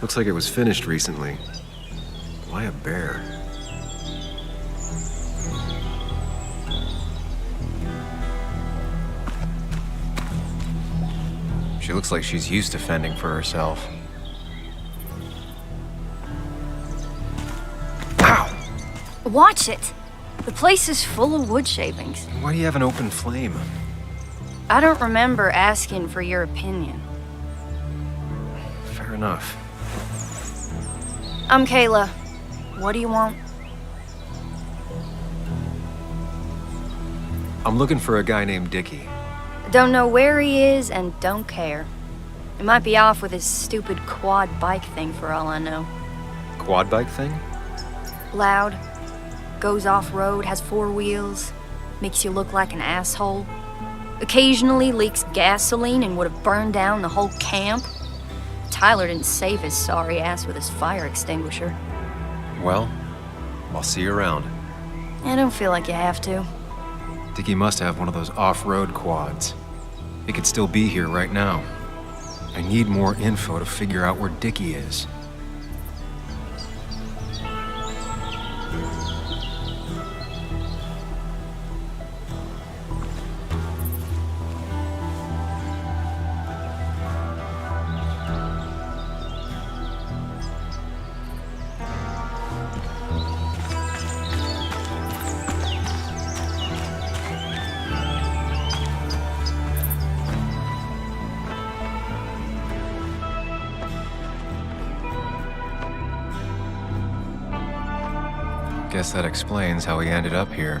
Looks like it was finished recently. Why a bear? She looks like she's used to fending for herself. Ow! Watch it! The place is full of wood shavings. Why do you have an open flame? I don't remember asking for your opinion. Fair enough. I'm Kayla. What do you want? I'm looking for a guy named Dickie. Don't know where he is and don't care. He might be off with his stupid quad bike thing for all I know. Quad bike thing? Loud, goes off-road, has 4 wheels, makes you look like an asshole. Occasionally leaks gasoline and would have burned down the whole camp. Tyler didn't save his sorry ass with his fire extinguisher. Well, I'll see you around. I don't feel like you have to. Dickie must have one of those off-road quads. He could still be here right now. I need more info to figure out where Dickie is. Guess that explains how he ended up here.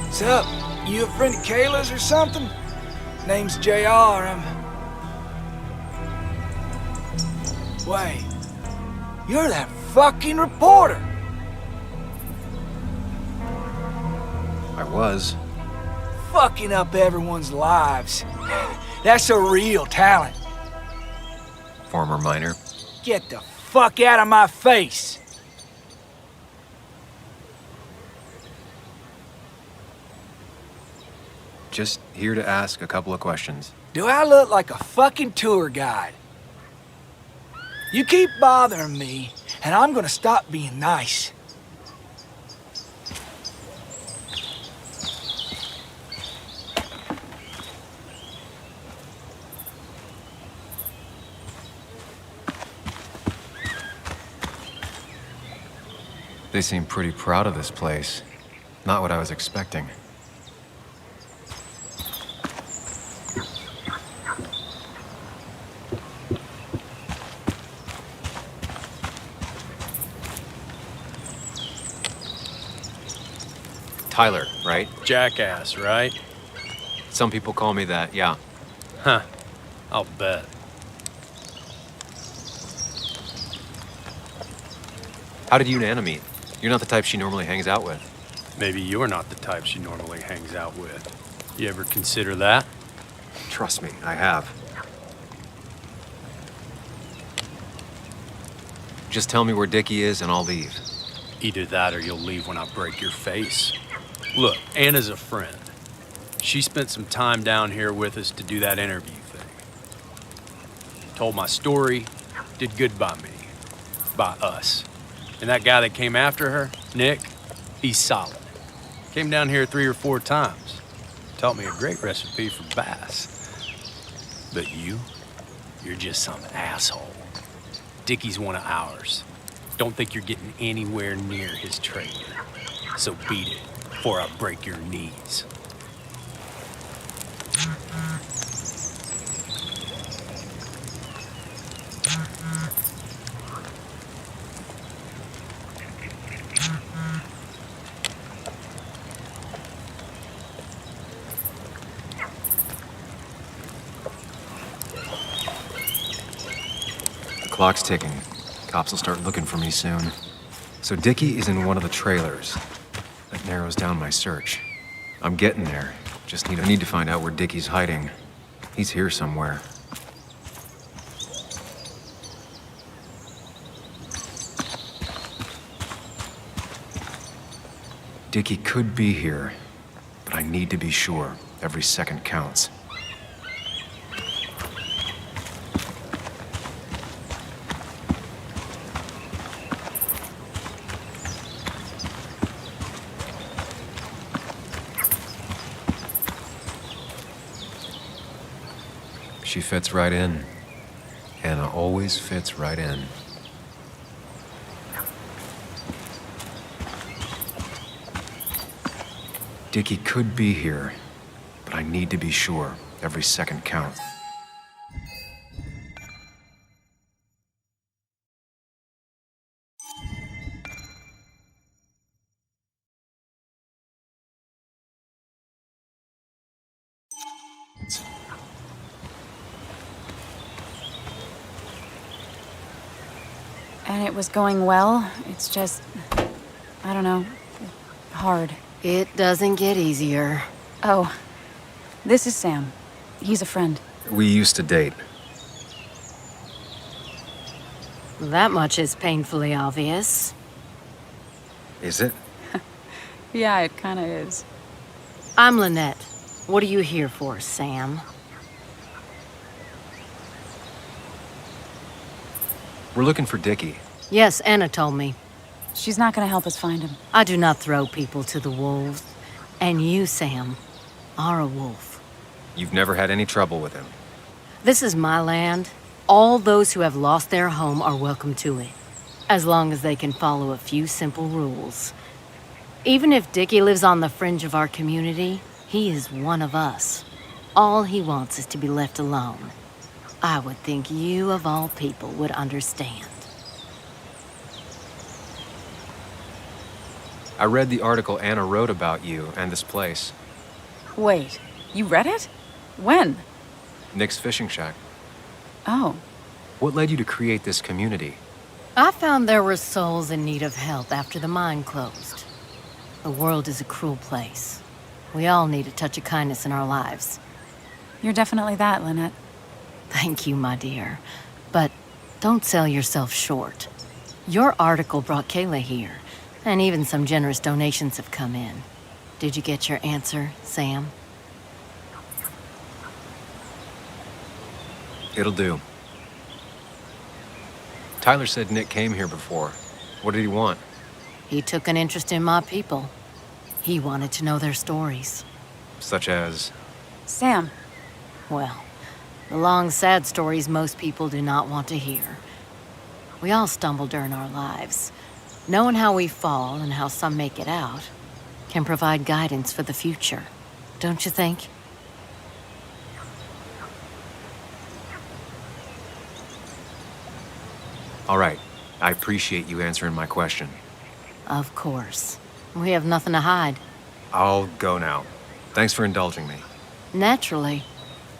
What's up? You a friend of Kayla's or something? Name's JR. Wait. You're that fucking reporter! I was. Fucking up everyone's lives. That's a real talent. Former miner. Get the fuck out of my face! Just here to ask a couple of questions. Do I look like a fucking tour guide? You keep bothering me, and I'm gonna stop being nice. They seem pretty proud of this place. Not what I was expecting. Tyler, right? Jackass, right? Some people call me that, yeah. Huh. I'll bet. How did you and Anna meet? You're not the type she normally hangs out with. Maybe you're not the type she normally hangs out with. You ever consider that? Trust me, I have. Just tell me where Dickie is and I'll leave. Either that or you'll leave when I break your face. Look, Anna's a friend. She spent some time down here with us to do that interview thing. Told my story, did good by me, by us. And that guy that came after her, Nick, he's solid. Came down here 3 or 4 times. Taught me a great recipe for bass. But you're just some asshole. Dickie's one of ours. Don't think you're getting anywhere near his trailer. So beat it before I break your knees. The clock's ticking. Cops will start looking for me soon. So Dickie is in one of the trailers. That narrows down my search. I'm getting there. I need to find out where Dickie's hiding. He's here somewhere. Dickie could be here, but I need to be sure. Every second counts. She fits right in. Anna always fits right in. Dickie could be here, but I need to be sure. Every second counts. And it was going well. It's just, I don't know, hard. It doesn't get easier. Oh, this is Sam. He's a friend. We used to date. That much is painfully obvious. Is it? Yeah, it kinda is. I'm Lynette. What are you here for, Sam? We're looking for Dickie. Yes, Anna told me. She's not gonna help us find him. I do not throw people to the wolves. And you, Sam, are a wolf. You've never had any trouble with him. This is my land. All those who have lost their home are welcome to it, as long as they can follow a few simple rules. Even if Dickie lives on the fringe of our community, he is one of us. All he wants is to be left alone. I would think you, of all people, would understand. I read the article Anna wrote about you and this place. Wait, you read it? When? Nick's Fishing Shack. Oh, What led you to create this community? I found there were souls in need of help after the mine closed. The world is a cruel place. We all need a touch of kindness in our lives. you're definitely that, Lynette. Thank you, my dear. But don't sell yourself short. Your article brought Kayla here, and even some generous donations have come in. Did you get your answer, Sam? It'll do. Tyler said Nick came here before. What did he want? He took an interest in my people. He wanted to know their stories. Such as... Sam, Well, the long, sad stories most people do not want to hear. We all stumble during our lives. Knowing how we fall and how some make it out can provide guidance for the future, don't you think? All right. I appreciate you answering my question. Of course. We have nothing to hide. I'll go now. Thanks for indulging me. Naturally.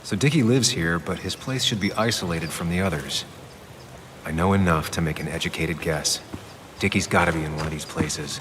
So Dickie lives here, but his place should be isolated from the others. I know enough to make an educated guess. Dickie's gotta be in one of these places.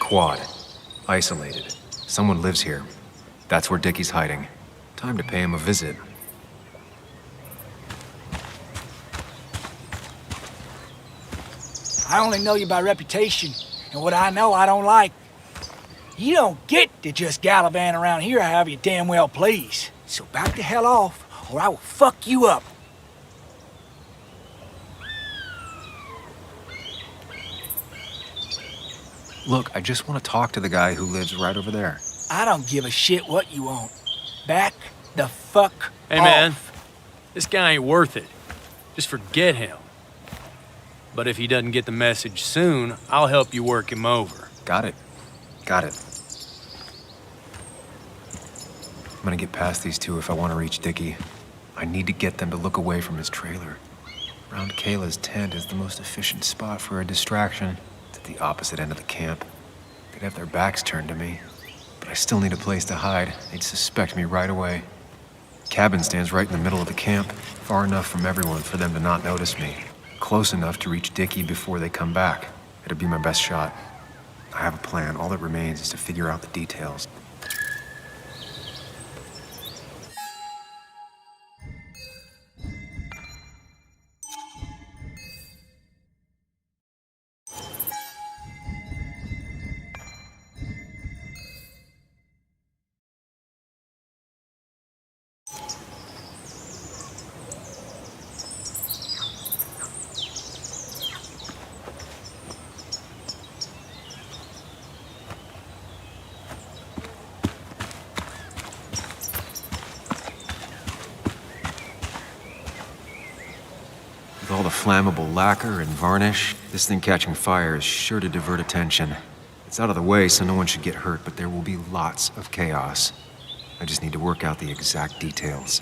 quad. Isolated. Someone lives here. That's where Dickie's hiding. Time to pay him a visit. I only know you by reputation, and what I know I don't like. You don't get to just gallivant around here however you damn well please. So back the hell off, or I will fuck you up. Look, I just want to talk to the guy who lives right over there. I don't give a shit what you want. Back the fuck Hey, off. man. This guy ain't worth it. Just forget him. But if he doesn't get the message soon, I'll help you work him over. Got it. Got it. I'm gonna get past these two if I want to reach Dickie. I need to get them to look away from his trailer. Around Kayla's tent is the most efficient spot for a distraction. It's at the opposite end of the camp. They'd have their backs turned to me. But I still need a place to hide. They'd suspect me right away. Cabin stands right in the middle of the camp, far enough from everyone for them to not notice me. Close enough to reach Dickie before they come back. It'll be my best shot. I have a plan. All that remains is to figure out the details. With all the flammable lacquer and varnish, this thing catching fire is sure to divert attention. It's out of the way, so no one should get hurt, but there will be lots of chaos. I just need to work out the exact details.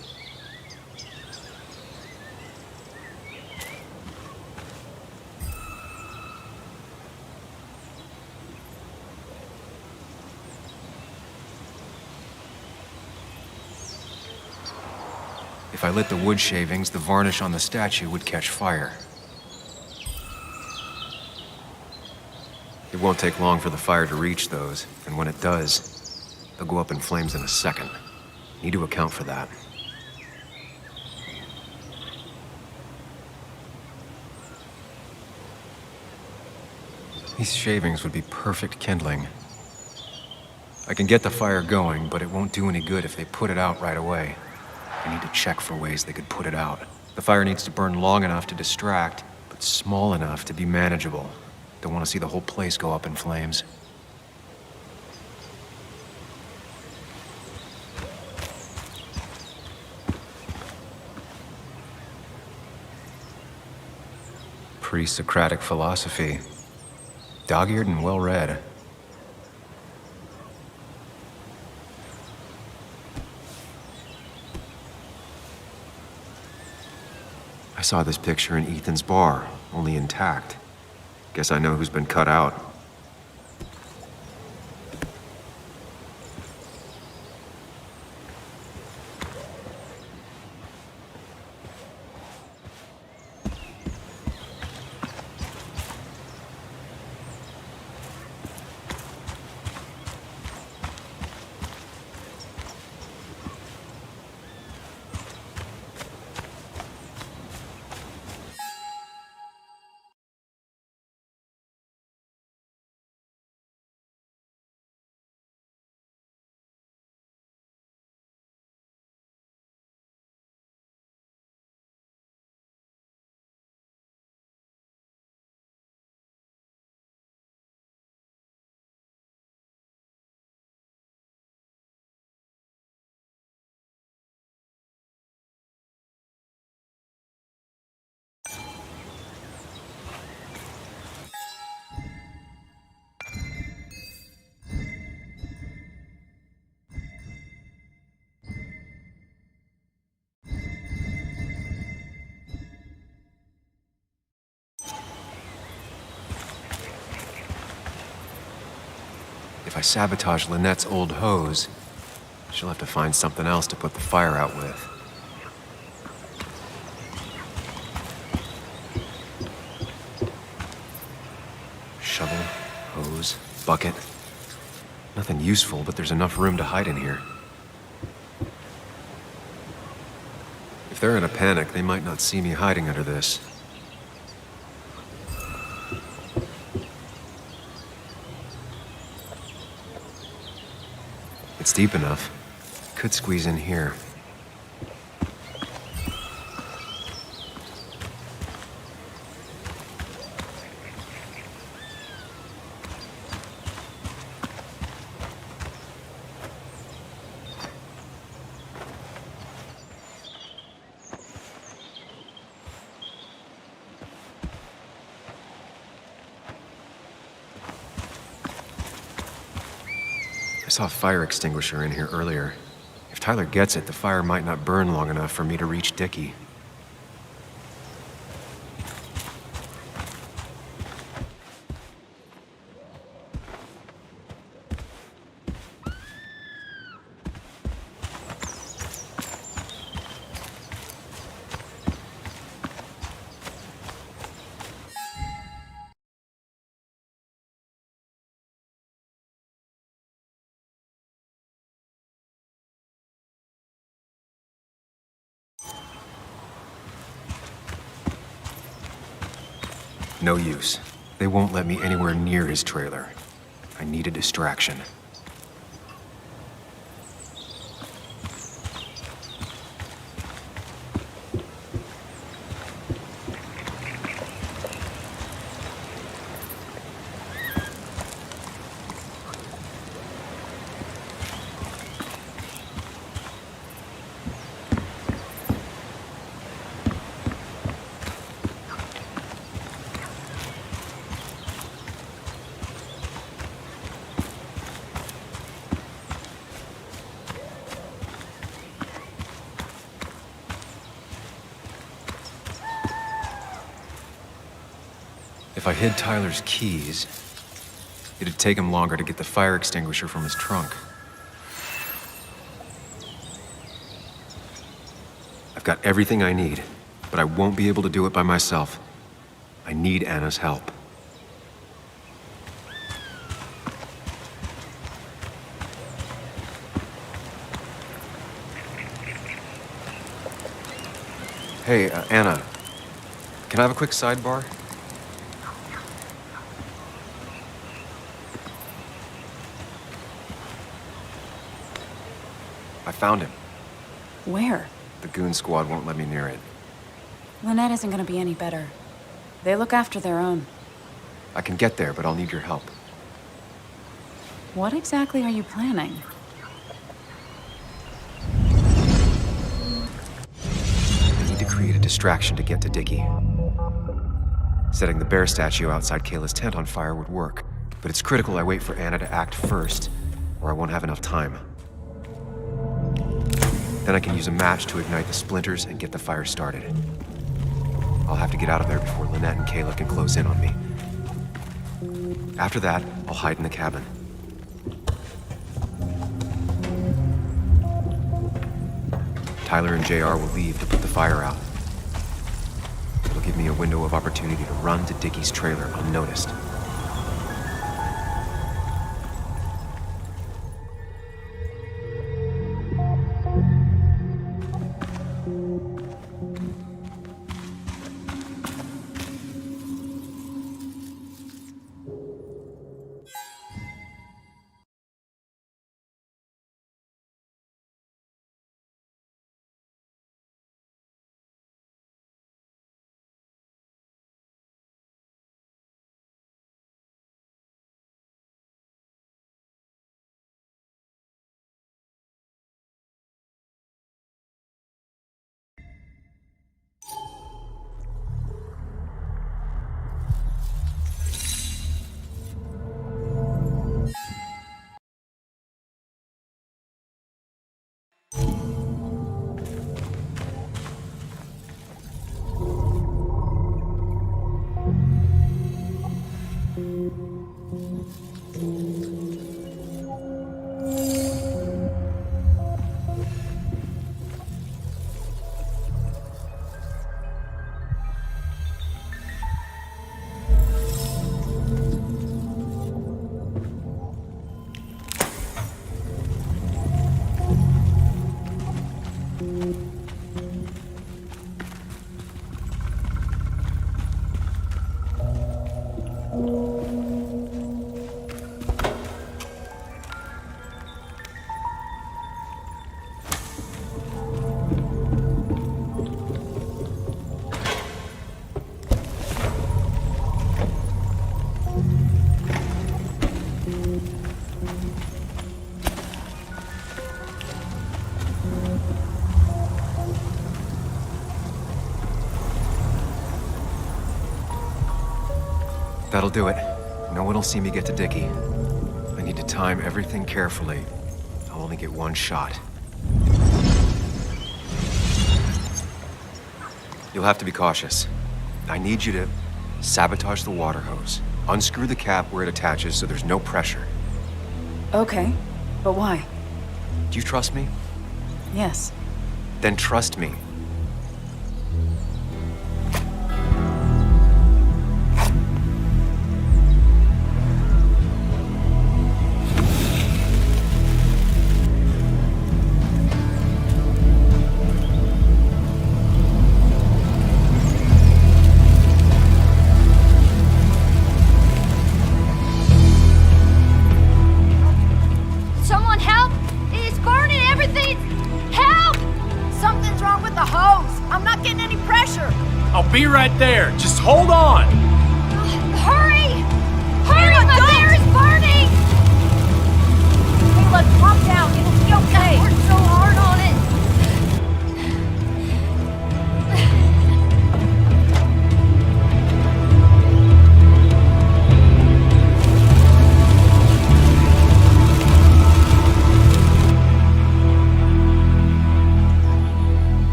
If I lit the wood shavings, the varnish on the statue would catch fire. It won't take long for the fire to reach those, and when it does, they'll go up in flames in a second. Need to account for that. These shavings would be perfect kindling. I can get the fire going, but it won't do any good if they put it out right away. I need to check for ways they could put it out. The fire needs to burn long enough to distract, but small enough to be manageable. Don't want to see the whole place go up in flames. Pre-Socratic philosophy. Dog-eared and well-read. I saw this picture in Ethan's bar, only intact. Guess I know who's been cut out. If I sabotage Lynette's old hose, she'll have to find something else to put the fire out with. Shovel, hose, bucket. Nothing useful, but there's enough room to hide in here. If they're in a panic, they might not see me hiding under this. It's deep enough. Could squeeze in here. I saw a fire extinguisher in here earlier. If Tyler gets it, the fire might not burn long enough for me to reach Dickie. No use. They won't let me anywhere near his trailer. I need a distraction. If I hid Tyler's keys, it'd take him longer to get the fire extinguisher from his trunk. I've got everything I need, but I won't be able to do it by myself. I need Anna's help. Hey, Anna, can I have a quick sidebar? I found him. Where? The goon squad won't let me near it. Lynette isn't gonna be any better. They look after their own. I can get there, but I'll need your help. What exactly are you planning? I need to create a distraction to get to Dickie. Setting the bear statue outside Kayla's tent on fire would work, but it's critical I wait for Anna to act first, or I won't have enough time. Then I can use a match to ignite the splinters and get the fire started. I'll have to get out of there before Lynette and Kayla can close in on me. After that, I'll hide in the cabin. Tyler and JR will leave to put the fire out. It'll give me a window of opportunity to run to Dickie's trailer unnoticed. That'll do it. No one will see me get to Dickie. I need to time everything carefully. I'll only get one shot. You'll have to be cautious. I need you to sabotage the water hose. Unscrew the cap where it attaches so there's no pressure. Okay, but why? Do you trust me? Yes. Then trust me. Someone help! It's burning everything! Help! Something's wrong with the hose. I'm not getting any pressure. I'll be right there. Just hold on. Hurry! Hurry! My bear is burning! Hey, look, calm down. It'll be okay. I worked so hard on it.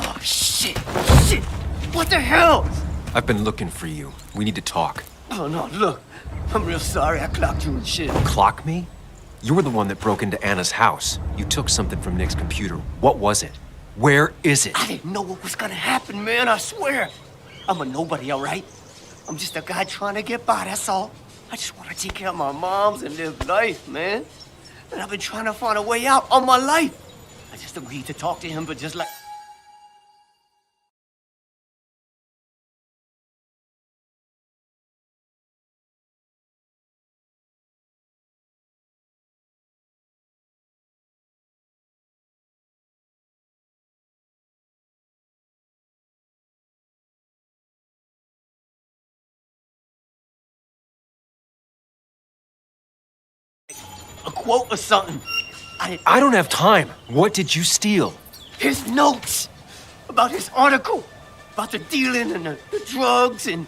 Oh, shit! Shit! What the hell? I've been looking for you. We need to talk. Oh, no, look. I'm real sorry I clocked you and shit. Clock me? You were the one that broke into Anna's house. You took something from Nick's computer. What was it? Where is it? I didn't know what was gonna happen, man, I swear. I'm a nobody, all right? I'm just a guy trying to get by, that's all. I just want to take care of my moms and live life, man. And I've been trying to find a way out all my life. I just agreed to talk to him, but just like... a quote or something. I don't have time. What did you steal? His notes about his article, about the dealing and the drugs and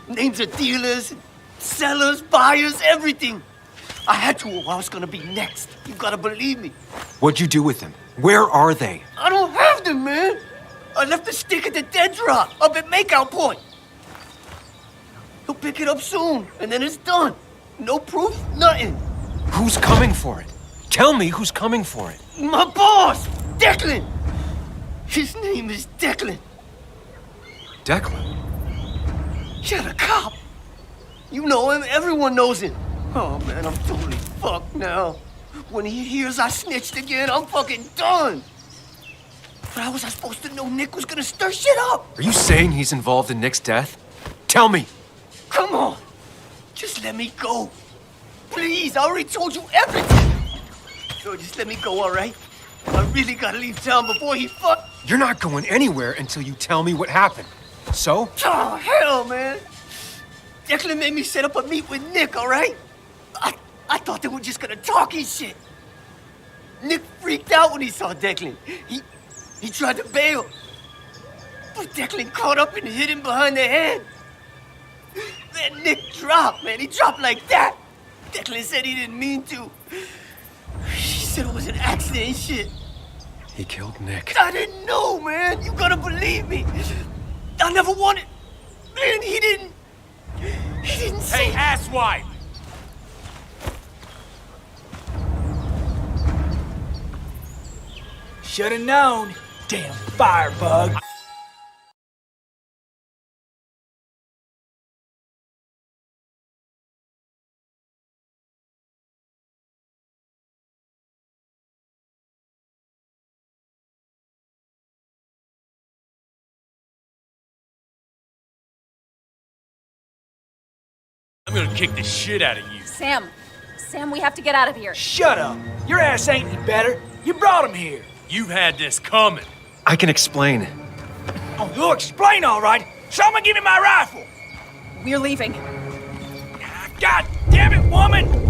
names of dealers, and sellers, buyers, everything. I had to or I was gonna be next. You gotta believe me. What'd you do with them? Where are they? I don't have them, man. I left the stick at the dead drop up at Makeout Point. He'll pick it up soon, and then it's done. No proof, nothing. Who's coming for it? Tell me who's coming for it. My boss, Declan. His name is Declan. Declan? Yeah, the cop. You know him, everyone knows him. Oh, man, I'm totally fucked now. When he hears I snitched again, I'm fucking done. But how was I supposed to know Nick was gonna stir shit up? Are you saying he's involved in Nick's death? Tell me. Come on. Just let me go. Please, I already told you everything. So just let me go, all right? I really gotta leave town before he fuck... You're not going anywhere until you tell me what happened. So? Oh, hell, man. Declan made me set up a meet with Nick, all right? I thought they were just gonna talk his shit. Nick freaked out when he saw Declan. He tried to bail. But Declan caught up and hit him behind the head. Then Nick dropped, man. He dropped like that. Declan said he didn't mean to. He said it was an accident and shit. He killed Nick. I didn't know, man. You gotta believe me. I never wanted... Man, he didn't say... Hey, asswipe! Should've known. Damn firebug. gonna kick the shit out of you. Sam, we have to get out of here. Shut up. Your ass ain't any better. You brought him here. You had this coming. I can explain. Oh, you'll explain all right. Someone give me my rifle. We're leaving. God damn it, woman!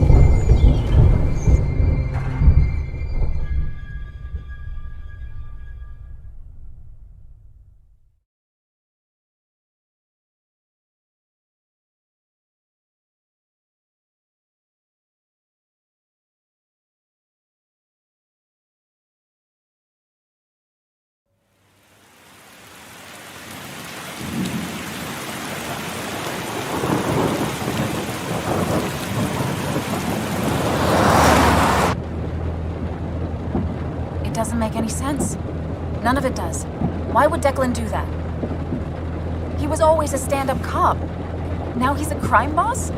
Doesn't make any sense. None of it does. Why would Declan do that? He was always a stand-up cop. Now he's a crime boss?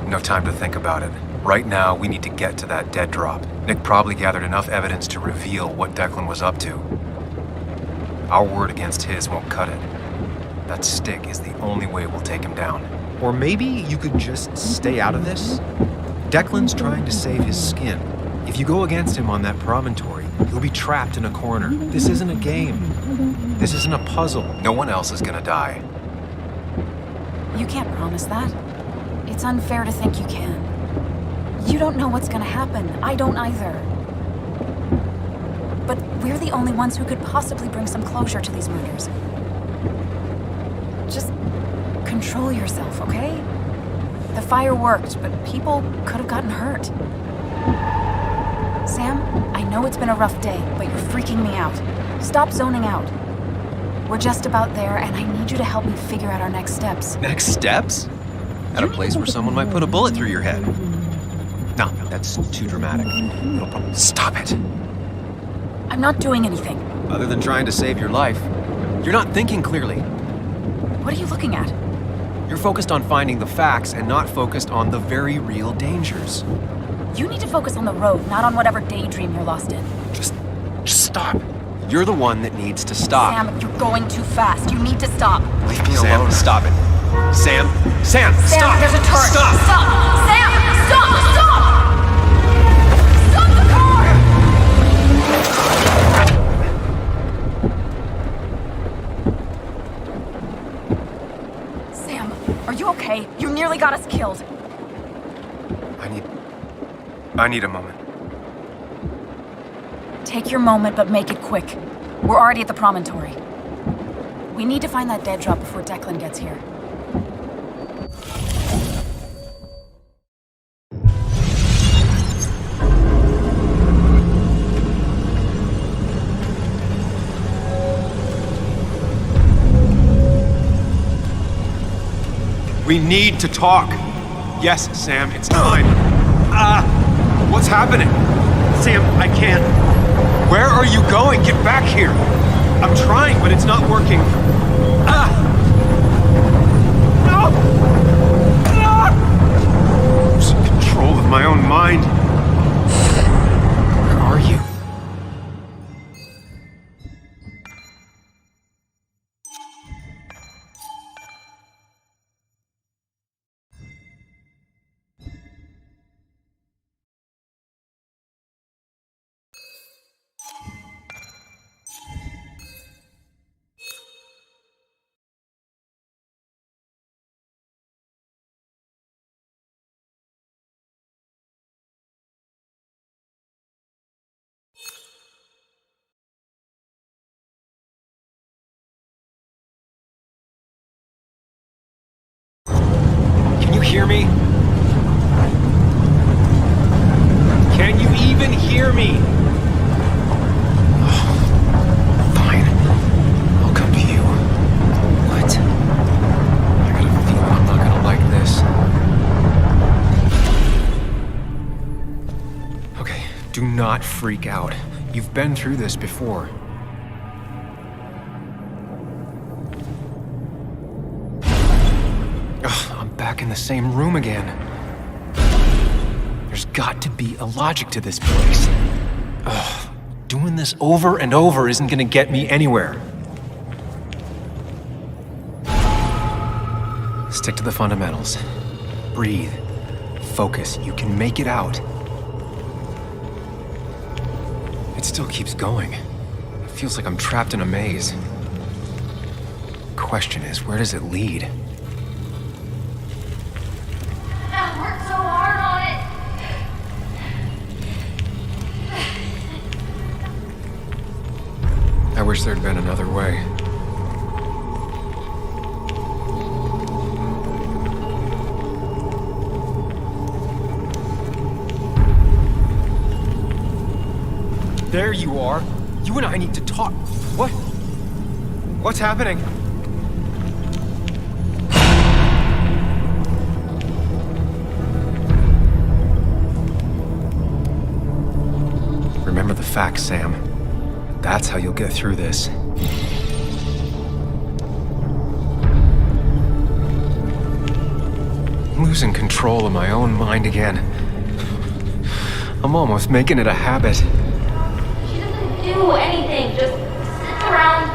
No time to think about it. Right now, we need to get to that dead drop. Nick probably gathered enough evidence to reveal what Declan was up to. Our word against his won't cut it. That stick is the only way we'll take him down. Or maybe you could just stay out of this? Declan's trying to save his skin. If you go against him on that promontory, he'll be trapped in a corner. This isn't a game. This isn't a puzzle. No one else is gonna die. You can't promise that. It's unfair to think you can. You don't know what's gonna happen. I don't either. But we're the only ones who could possibly bring some closure to these murders. Just control yourself, okay? The fire worked, but people could have gotten hurt. Sam, I know it's been a rough day, but you're freaking me out. Stop zoning out. We're just about there, and I need you to help me figure out our next steps. Next steps? At a place where someone might put a bullet through your head. No, that's too dramatic. It'll probably... Stop it! I'm not doing anything. Other than trying to save your life, you're not thinking clearly. What are you looking at? You're focused on finding the facts and not focused on the very real dangers. You need to focus on the road, not on whatever daydream you're lost in. Just stop. You're the one that needs to stop. Sam, you're going too fast. You need to stop. Leave me alone. Stop it. Sam, Sam, stop! There's a turret. Stop! Stop! Sam, stop! Stop! Stop the car! Sam, are you okay? You nearly got us killed. I need a moment. Take your moment, but make it quick. We're already at the promontory. We need to find that dead drop before Declan gets here. We need to talk. Yes, Sam, it's time. What's happening? Sam, I can't. Where are you going? Get back here. I'm trying, but it's not working. No! I'm losing control of my own mind. Where are you? Hear me? Can you even hear me? Fine. I'll come to you. What? I got a feeling I'm not gonna like this. Okay, do not freak out. You've been through this before. Back in the same room again. There's got to be a logic to this place. Ugh, doing this over and over isn't gonna get me anywhere. Stick to the fundamentals. breathe. Focus. You can make it out. It still keeps going. It feels like I'm trapped in a maze. Question is, where does it lead? I worked so hard on it. I wish there'd been another way. There you are. You and I need to talk. What? What's happening? Remember the facts, Sam. That's how you'll get through this. I'm losing control of my own mind again. I'm almost making it a habit. She doesn't do anything, just sits around,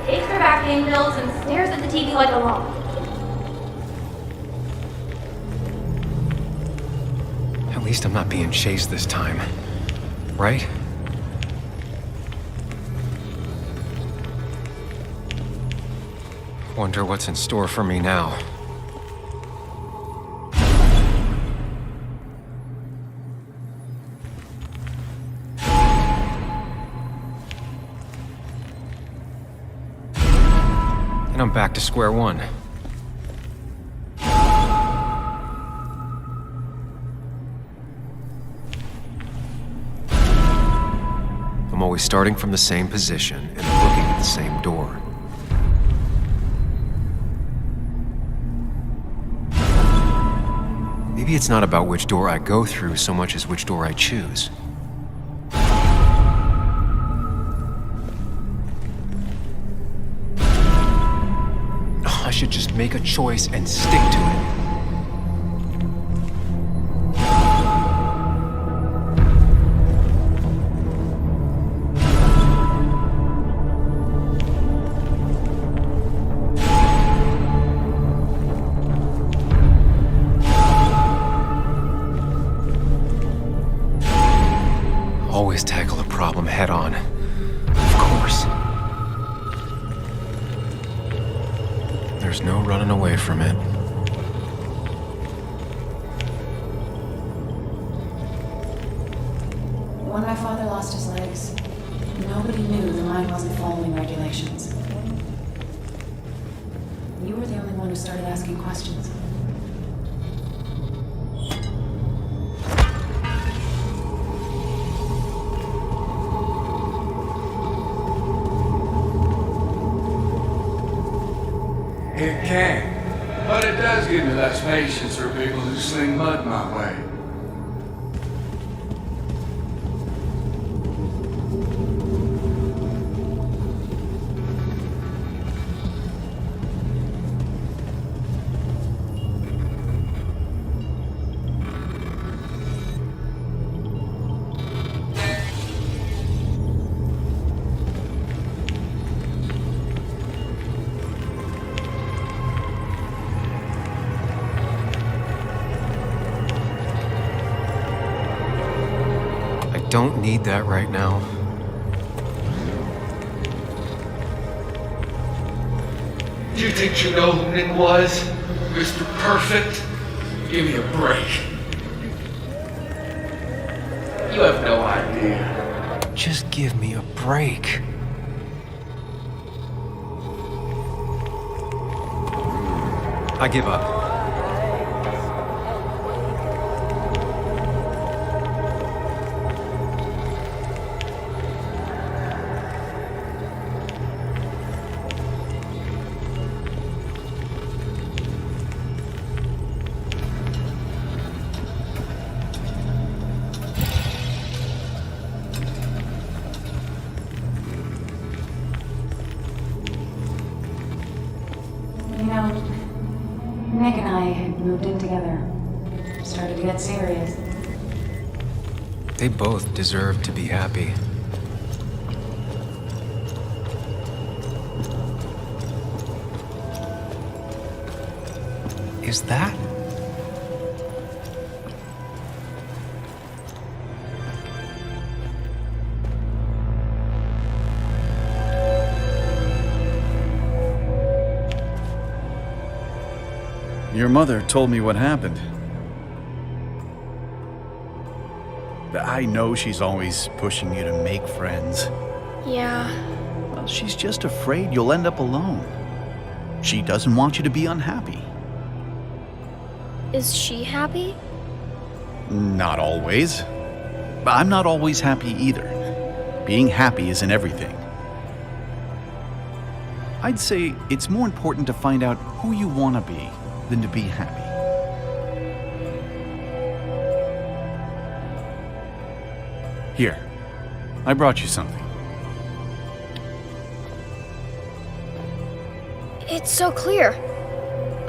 takes her vacuum pills, and stares at the TV like a lump. At least I'm not being chased this time. Right? Wonder what's in store for me now. And I'm back to square one. I'm always starting from the same position and looking at the same door. Maybe it's not about which door I go through so much as which door I choose. I should just make a choice and stick to it. Always tackle a problem head on. Of course. There's no running away from it. When my father lost his legs, nobody knew the mine wasn't following regulations. You were the only one who started asking questions. It can, but it does give me less patience for people who sling mud my way. Don't need that right now. Do you think you know who Nick was? Mr. Perfect? Give me a break. You have no idea. Just give me a break. I give up. Nick and I had moved in together. Started to get serious. They both deserve to be happy. is that? Your mother told me what happened. I know she's always pushing you to make friends. Yeah. Well, she's just afraid you'll end up alone. She doesn't want you to be unhappy. Is she happy? Not always. I'm not always happy either. Being happy isn't everything. I'd say it's more important to find out who you want to be than to be happy. Here, I brought you something. It's so clear.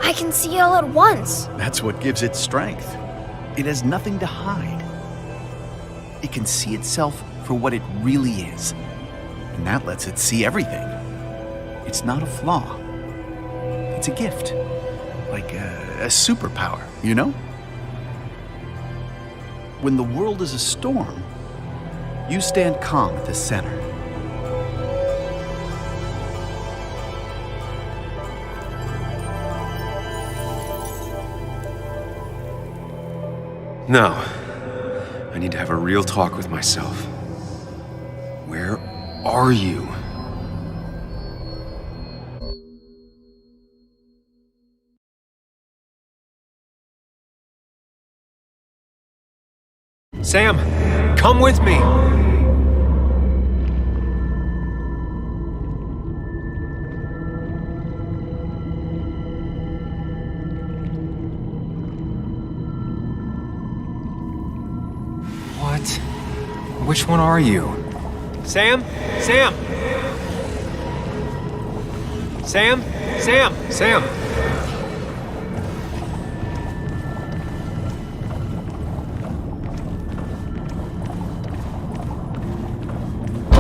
I can see it all at once. That's what gives it strength. It has nothing to hide. It can see itself for what it really is. And that lets it see everything. It's not a flaw. It's a gift. Like a superpower, you know? When the world is a storm, you stand calm at the center. No. I need to have a real talk with myself. Where are you? Sam, come with me! What? Which one are you? Sam? Sam! Sam? Sam! Sam!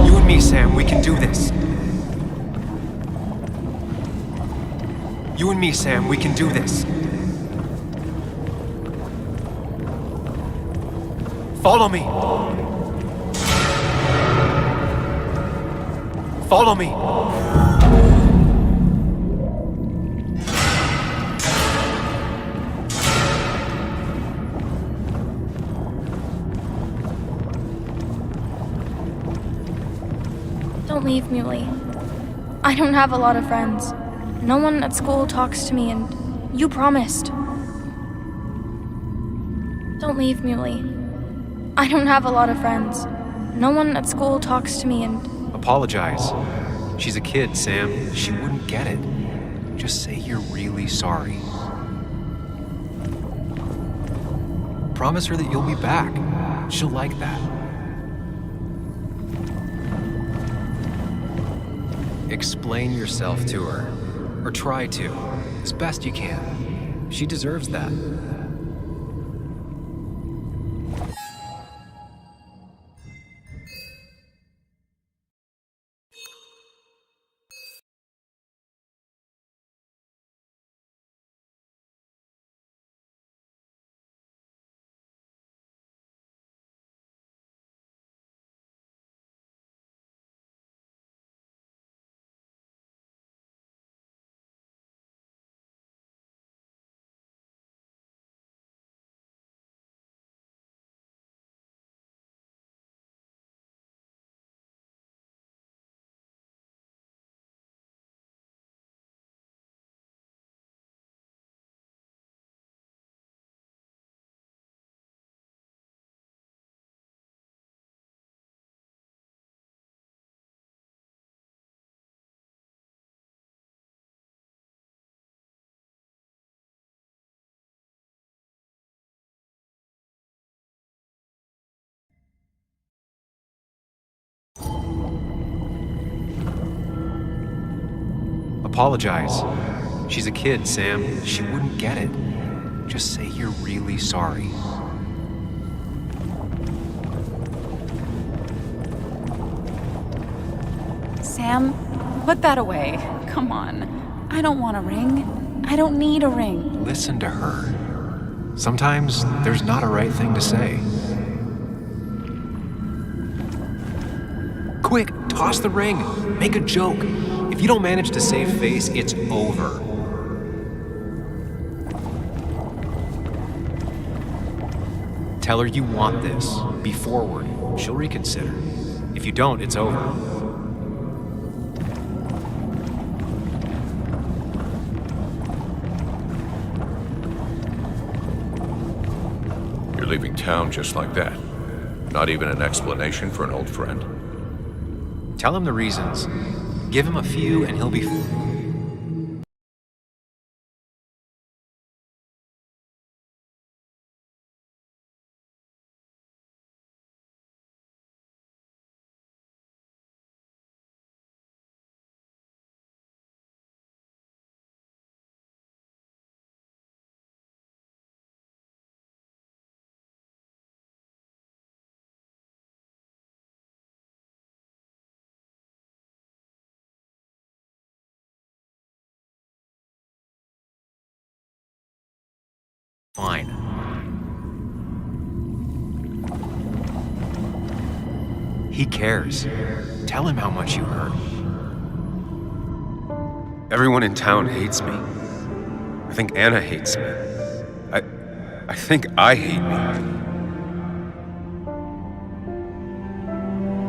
You and me, Sam, we can do this. You and me, Sam, we can do this. Follow me. Follow me. Don't leave, Muley. I don't have a lot of friends. No one at school talks to me, and you promised. Don't leave, Muley. I don't have a lot of friends. No one at school talks to me, and... Apologize. She's a kid, Sam. She wouldn't get it. Just say you're really sorry. Promise her that you'll be back. She'll like that. Explain yourself to her. Or try to. As best you can. She deserves that. Apologize. She's a kid, Sam. She wouldn't get it. Just say you're really sorry. Sam, put that away. Come on. I don't want a ring. I don't need a ring. Listen to her. Sometimes there's not a right thing to say. Quick, toss the ring. Make a joke. If you don't manage to save face, it's over. Tell her you want this. Be forward. She'll reconsider. If you don't, it's over. You're leaving town just like that. Not even an explanation for an old friend. Tell him the reasons. Give him a few and he'll be... Fine. He cares. Tell him how much you hurt. Everyone in town hates me. I think Anna hates me. I think I hate me.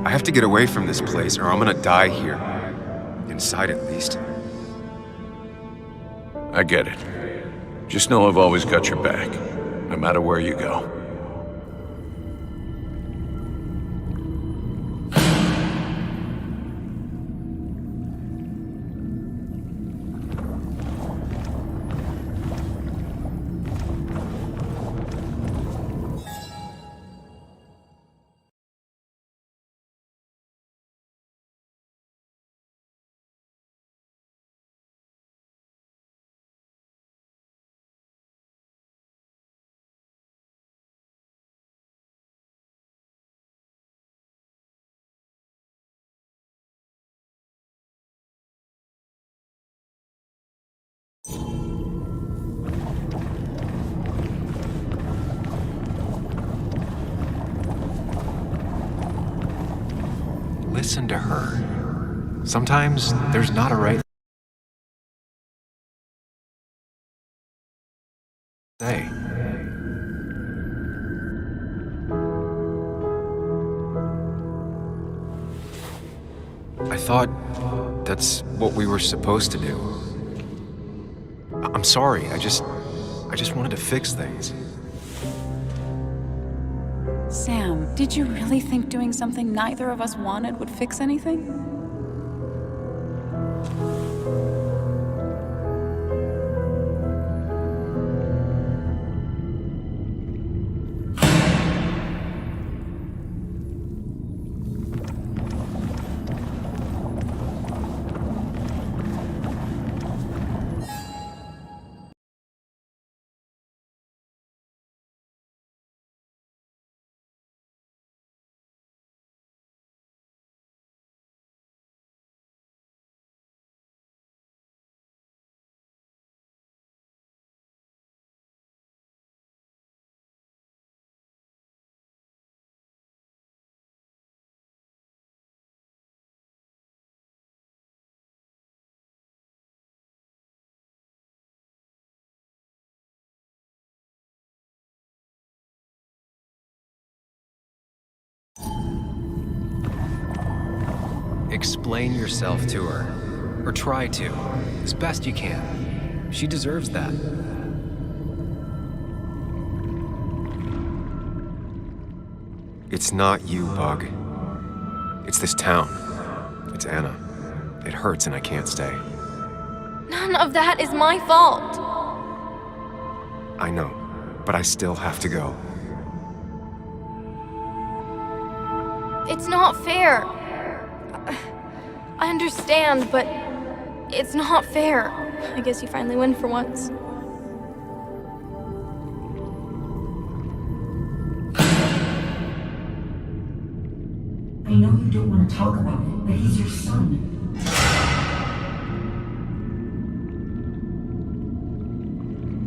I have to get away from this place or I'm gonna die here. Inside at least. I get it. Just know I've always got your back, no matter where you go. Listen to her. Sometimes there's not a right say. I thought that's what we were supposed to do. I'm sorry, I just wanted to fix things. Sam, did you really think doing something neither of us wanted would fix anything? Explain yourself to her, or try to, as best you can. She deserves that. It's not you, Bug. It's this town. It's Anna. It hurts and I can't stay. None of that is my fault. I know, but I still have to go. It's not fair. I understand, but it's not fair. I guess you finally win for once. I know you don't want to talk about it, but he's your son.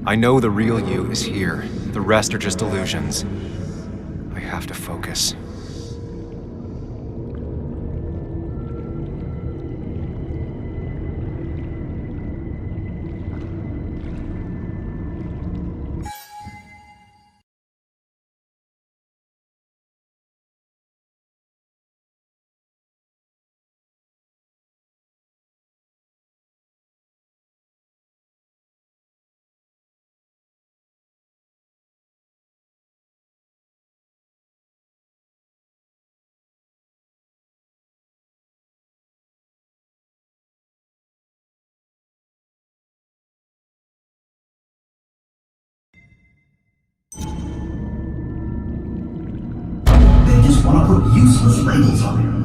I know the real you is here. The rest are just illusions. I have to focus. They just want to put useless labels on him.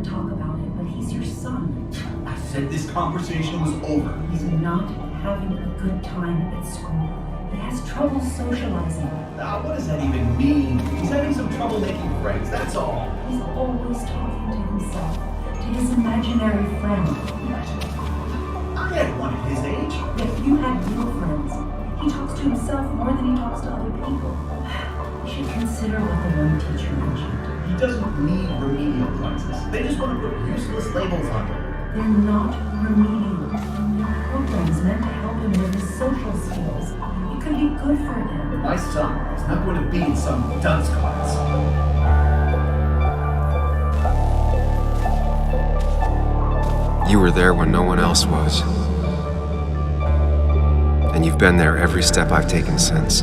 Talk about it, but he's your son. I said this conversation was over. He's not having a good time at school. He has trouble socializing. What does that even mean? He's having some trouble making friends, that's all. He's always talking to himself, to his imaginary friend. I had one at his age. If you had real friends, he talks to himself more than he talks to other people. You should consider what the one teacher mentioned. He doesn't need remedial classes. They just want to put useless labels on him. They're not remedial. Programs meant to help him with his social skills. It could be good for him. But my son is not going to be in some dunce class. You were there when no one else was. And you've been there every step I've taken since.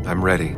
I'm ready.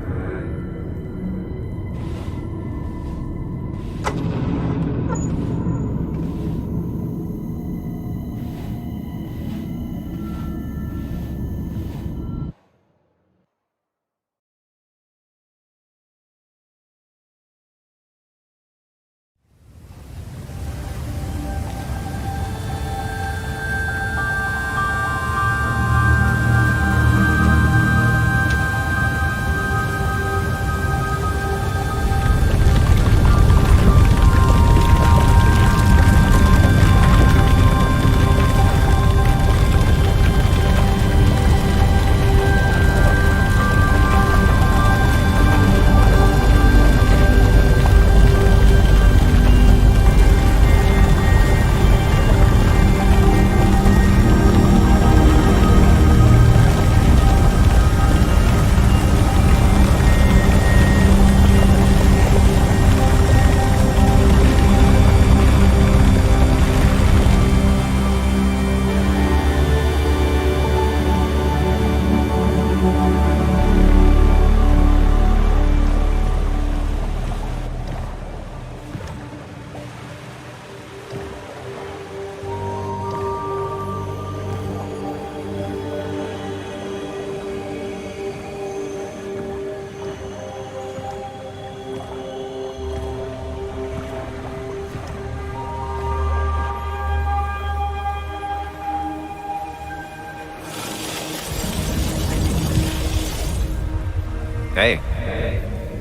Hey.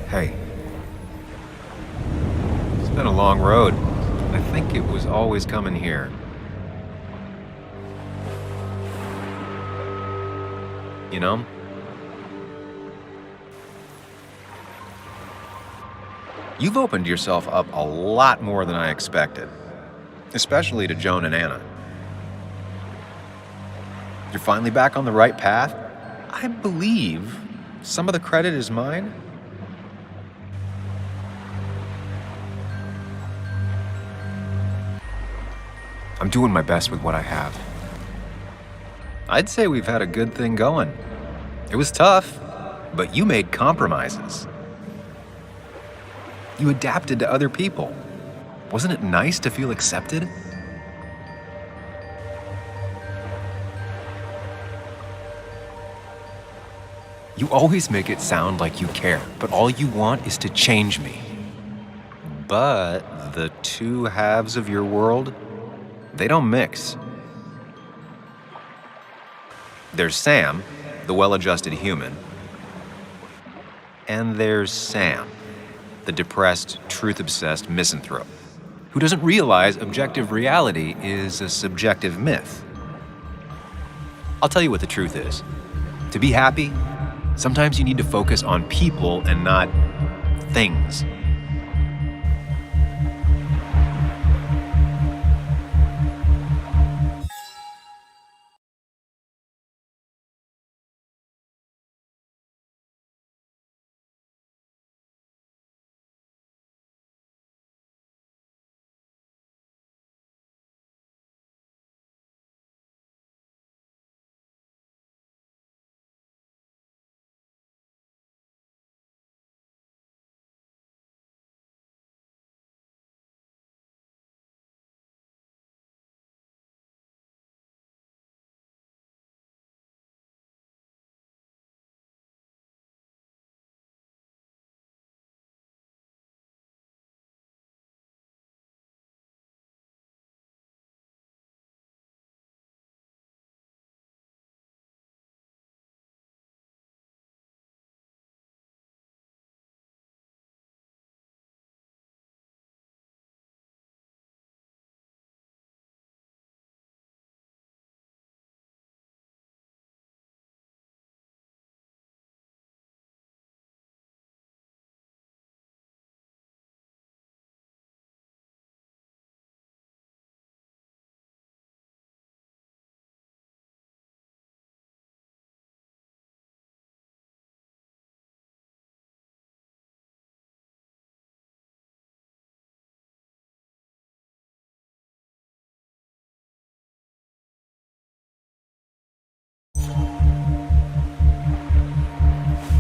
Hey. It's been a long road. I think it was always coming here. you know? You've opened yourself up a lot more than I expected, especially to Joan and Anna. You're finally back on the right path. I believe some of the credit is mine. I'm doing my best with what I have. I'd say we've had a good thing going. It was tough, but you made compromises. You adapted to other people. Wasn't it nice to feel accepted? You always make it sound like you care, but all you want is to change me. But the two halves of your world, they don't mix. There's Sam, the well-adjusted human, and there's Sam, the depressed, truth-obsessed misanthrope, who doesn't realize objective reality is a subjective myth. I'll tell you what the truth is. To be happy, sometimes you need to focus on people and not things.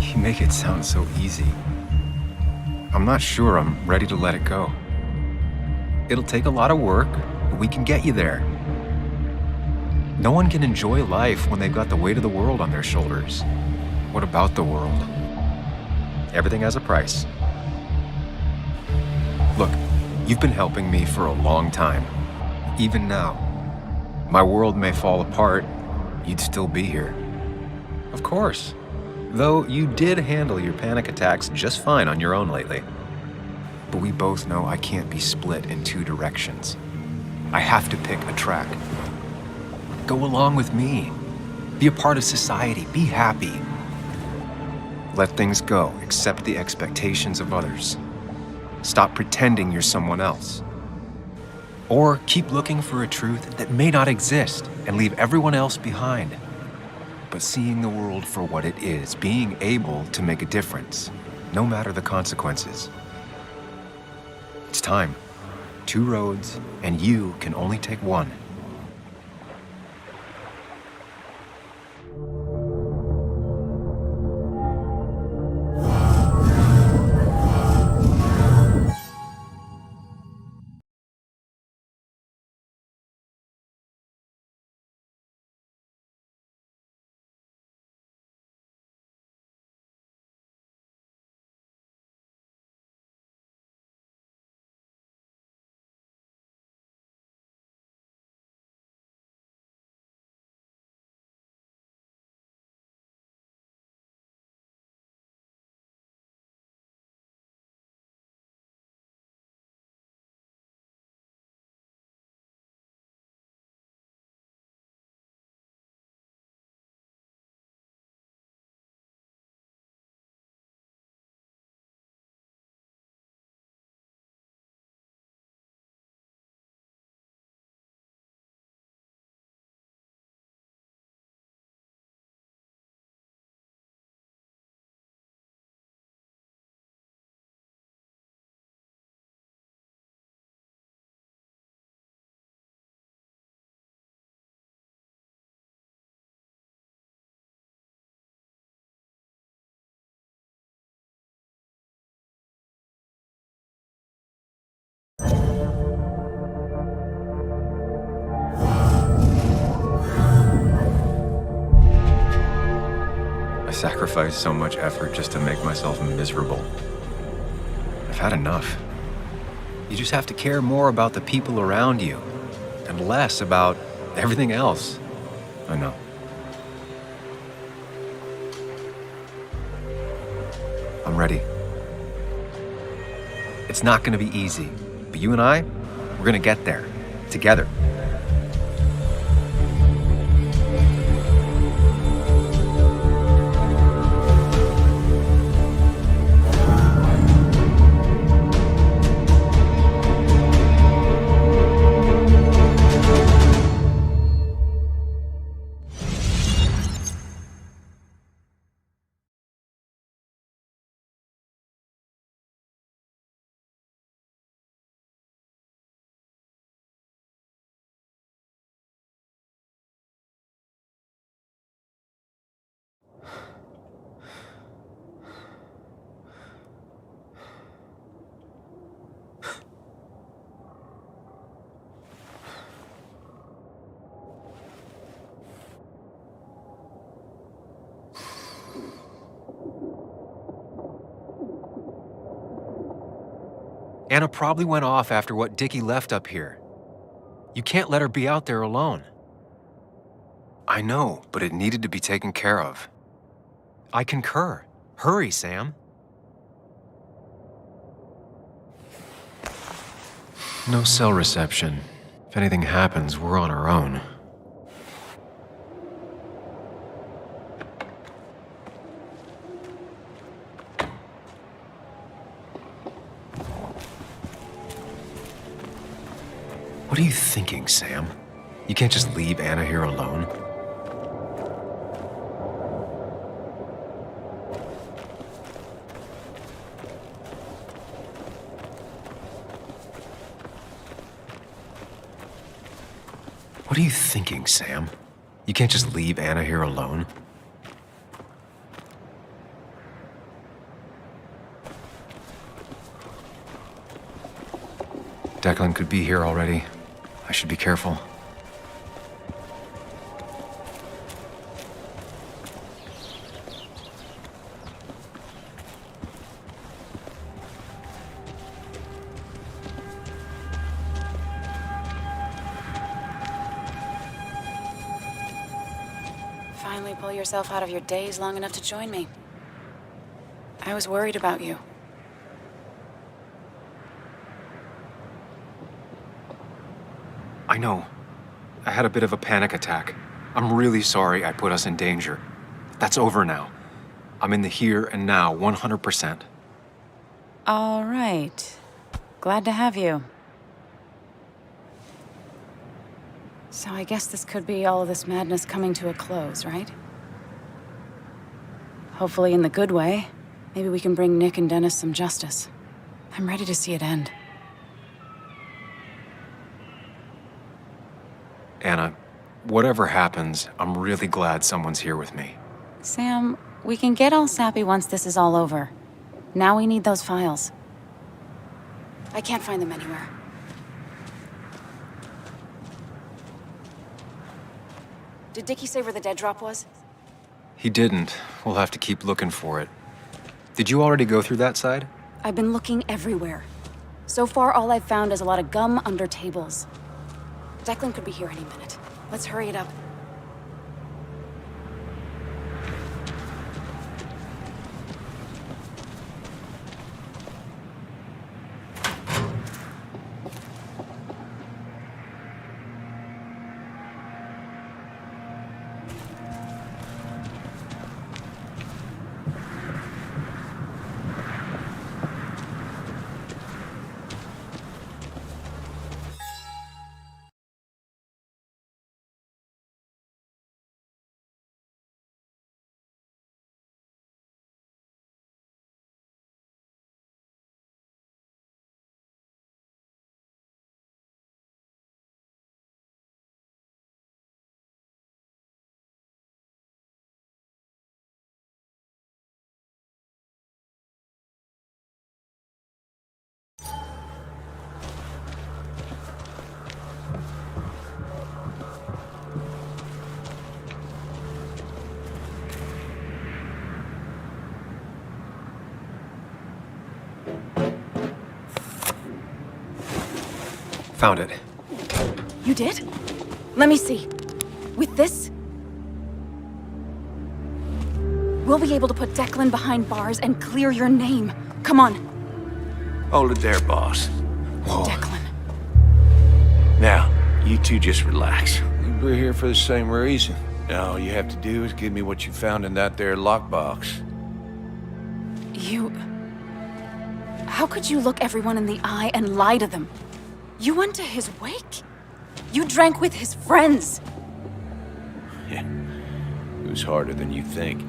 You make it sound so easy. I'm not sure I'm ready to let it go. It'll take a lot of work, but we can get you there. No one can enjoy life when they've got the weight of the world on their shoulders. What about the world? Everything has a price. Look, you've been helping me for a long time. Even now, my world may fall apart, you'd still be here. Of course. Though you did handle your panic attacks just fine on your own lately. But we both know I can't be split in two directions. I have to pick a track. Go along with me. Be a part of society. Be happy. Let things go. Accept the expectations of others. Stop pretending you're someone else. Or keep looking for a truth that may not exist and leave everyone else behind. But seeing the world for what it is, being able to make a difference, no matter the consequences. It's time. Two roads, and you can only take one. sacrifice so much effort just to make myself miserable. I've had enough. You just have to care more about the people around you and less about everything else. I know. I'm ready. It's not gonna be easy, but you and I, we're gonna get there, together. Anna probably went off after what Dickie left up here. You can't let her be out there alone. I know, but it needed to be taken care of. I concur. Hurry, Sam. No cell reception. If anything happens, we're on our own. What are you thinking, Sam? You can't just leave Anna here alone. What are you thinking, Sam? You can't just leave Anna here alone. Declan could be here already. I should be careful. Finally pull yourself out of your daze long enough to join me. I was worried about you. I know. I had a bit of a panic attack. I'm really sorry I put us in danger. That's over now. I'm in the here and now, 100%. All right. Glad to have you. So I guess this could be all of this madness coming to a close, right? Hopefully in the good way. Maybe we can bring Nick and Dennis some justice. I'm ready to see it end. Anna, whatever happens, I'm really glad someone's here with me. Sam, we can get all sappy once this is all over. Now we need those files. I can't find them anywhere. Did Dickie say where the dead drop was? He didn't. We'll have to keep looking for it. Did you already go through that side? I've been looking everywhere. So far, all I've found is a lot of gum under tables. Declan could be here any minute. Let's hurry it up. Found it. You did? Let me see. With this, we'll be able to put Declan behind bars and clear your name. Come on. Hold it there, boss. Whoa. Declan. Now, you two just relax. We're here for the same reason. All you have to do is give me what you found in that there lockbox. You... How could you look everyone in the eye and lie to them? You went to his wake? You drank with his friends. Yeah, it was harder than you think.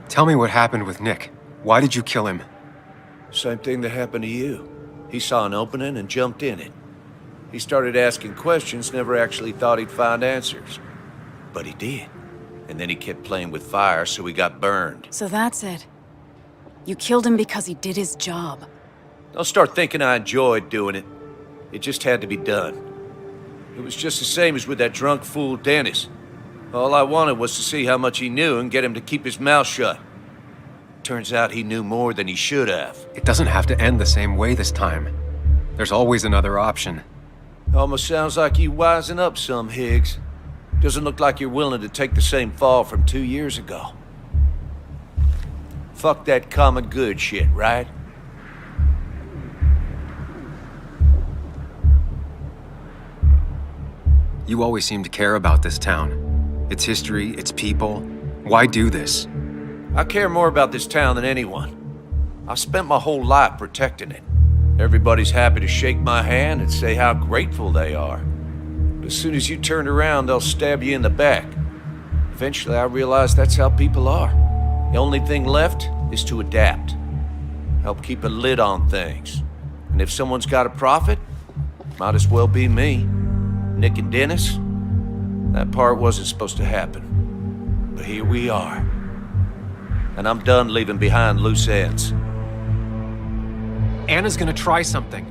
Tell me what happened with Nick. Why did you kill him? Same thing that happened to you. He saw an opening and jumped in it. He started asking questions, never actually thought he'd find answers. But he did. And then he kept playing with fire, so he got burned. So that's it. You killed him because he did his job. Don't start thinking I enjoyed doing it. It just had to be done. It was just the same as with that drunk fool Dennis. All I wanted was to see how much he knew and get him to keep his mouth shut. Turns out he knew more than he should have. It doesn't have to end the same way this time. There's always another option. Almost sounds like you wising up some, Higgs. Doesn't look like you're willing to take the same fall from 2 years ago. Fuck that common good shit, right? You always seem to care about this town. Its history, its people. Why do this? I care more about this town than anyone. I've spent my whole life protecting it. Everybody's happy to shake my hand and say how grateful they are. But as soon as you turn around, they'll stab you in the back. Eventually, I realized that's how people are. The only thing left is to adapt. Help keep a lid on things. And if someone's got a profit, might as well be me. Nick and Dennis, that part wasn't supposed to happen. But here we are. And I'm done leaving behind loose ends. Anna's gonna try something.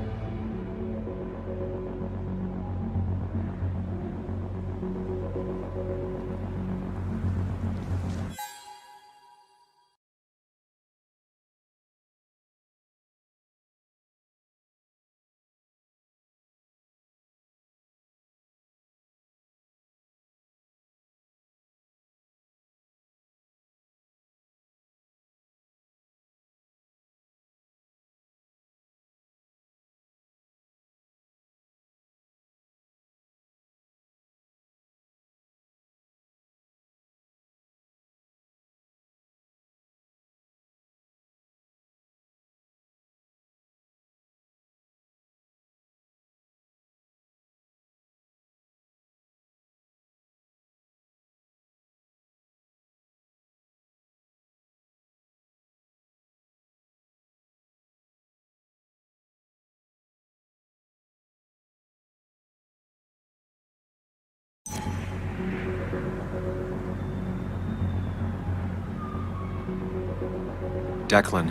Declan.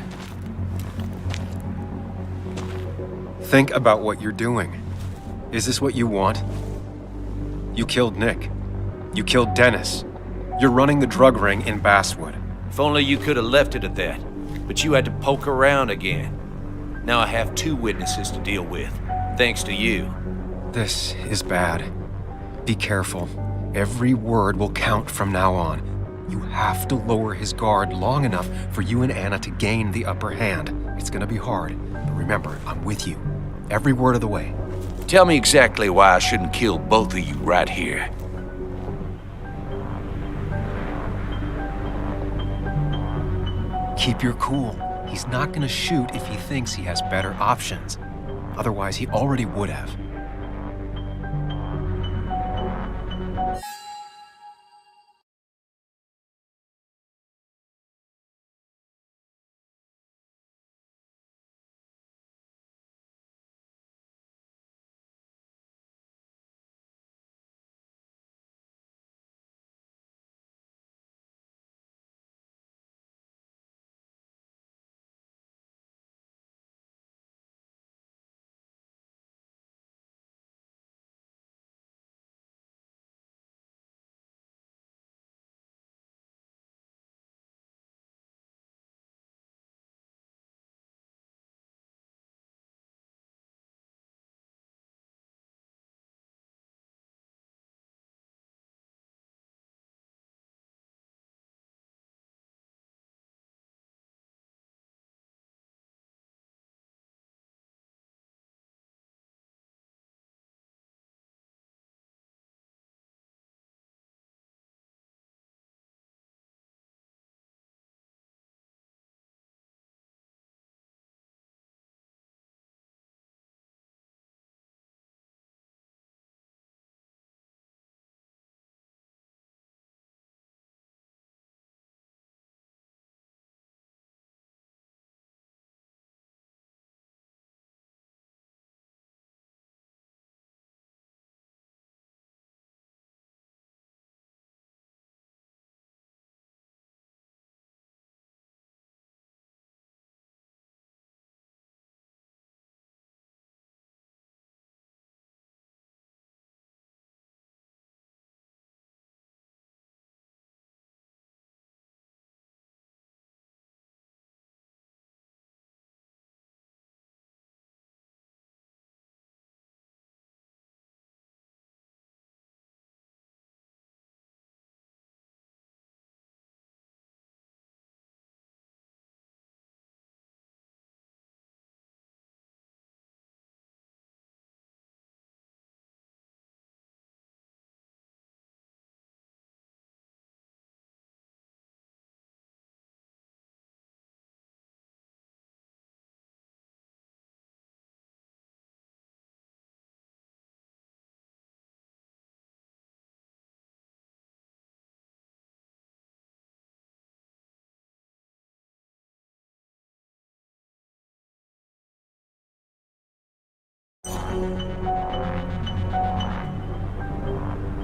Think about what you're doing. Is this what you want? You killed Nick. You killed Dennis. You're running the drug ring in Basswood. If only you could have left it at that. but you had to poke around again. Now I have 2 witnesses to deal with, thanks to you. This is bad. Be careful. Every word will count from now on. You have to lower his guard long enough for you and Anna to gain the upper hand. It's gonna be hard, but remember, I'm with you. Every word of the way. Tell me exactly why I shouldn't kill both of you right here. Keep your cool. He's not gonna shoot if he thinks he has better options. Otherwise, he already would have.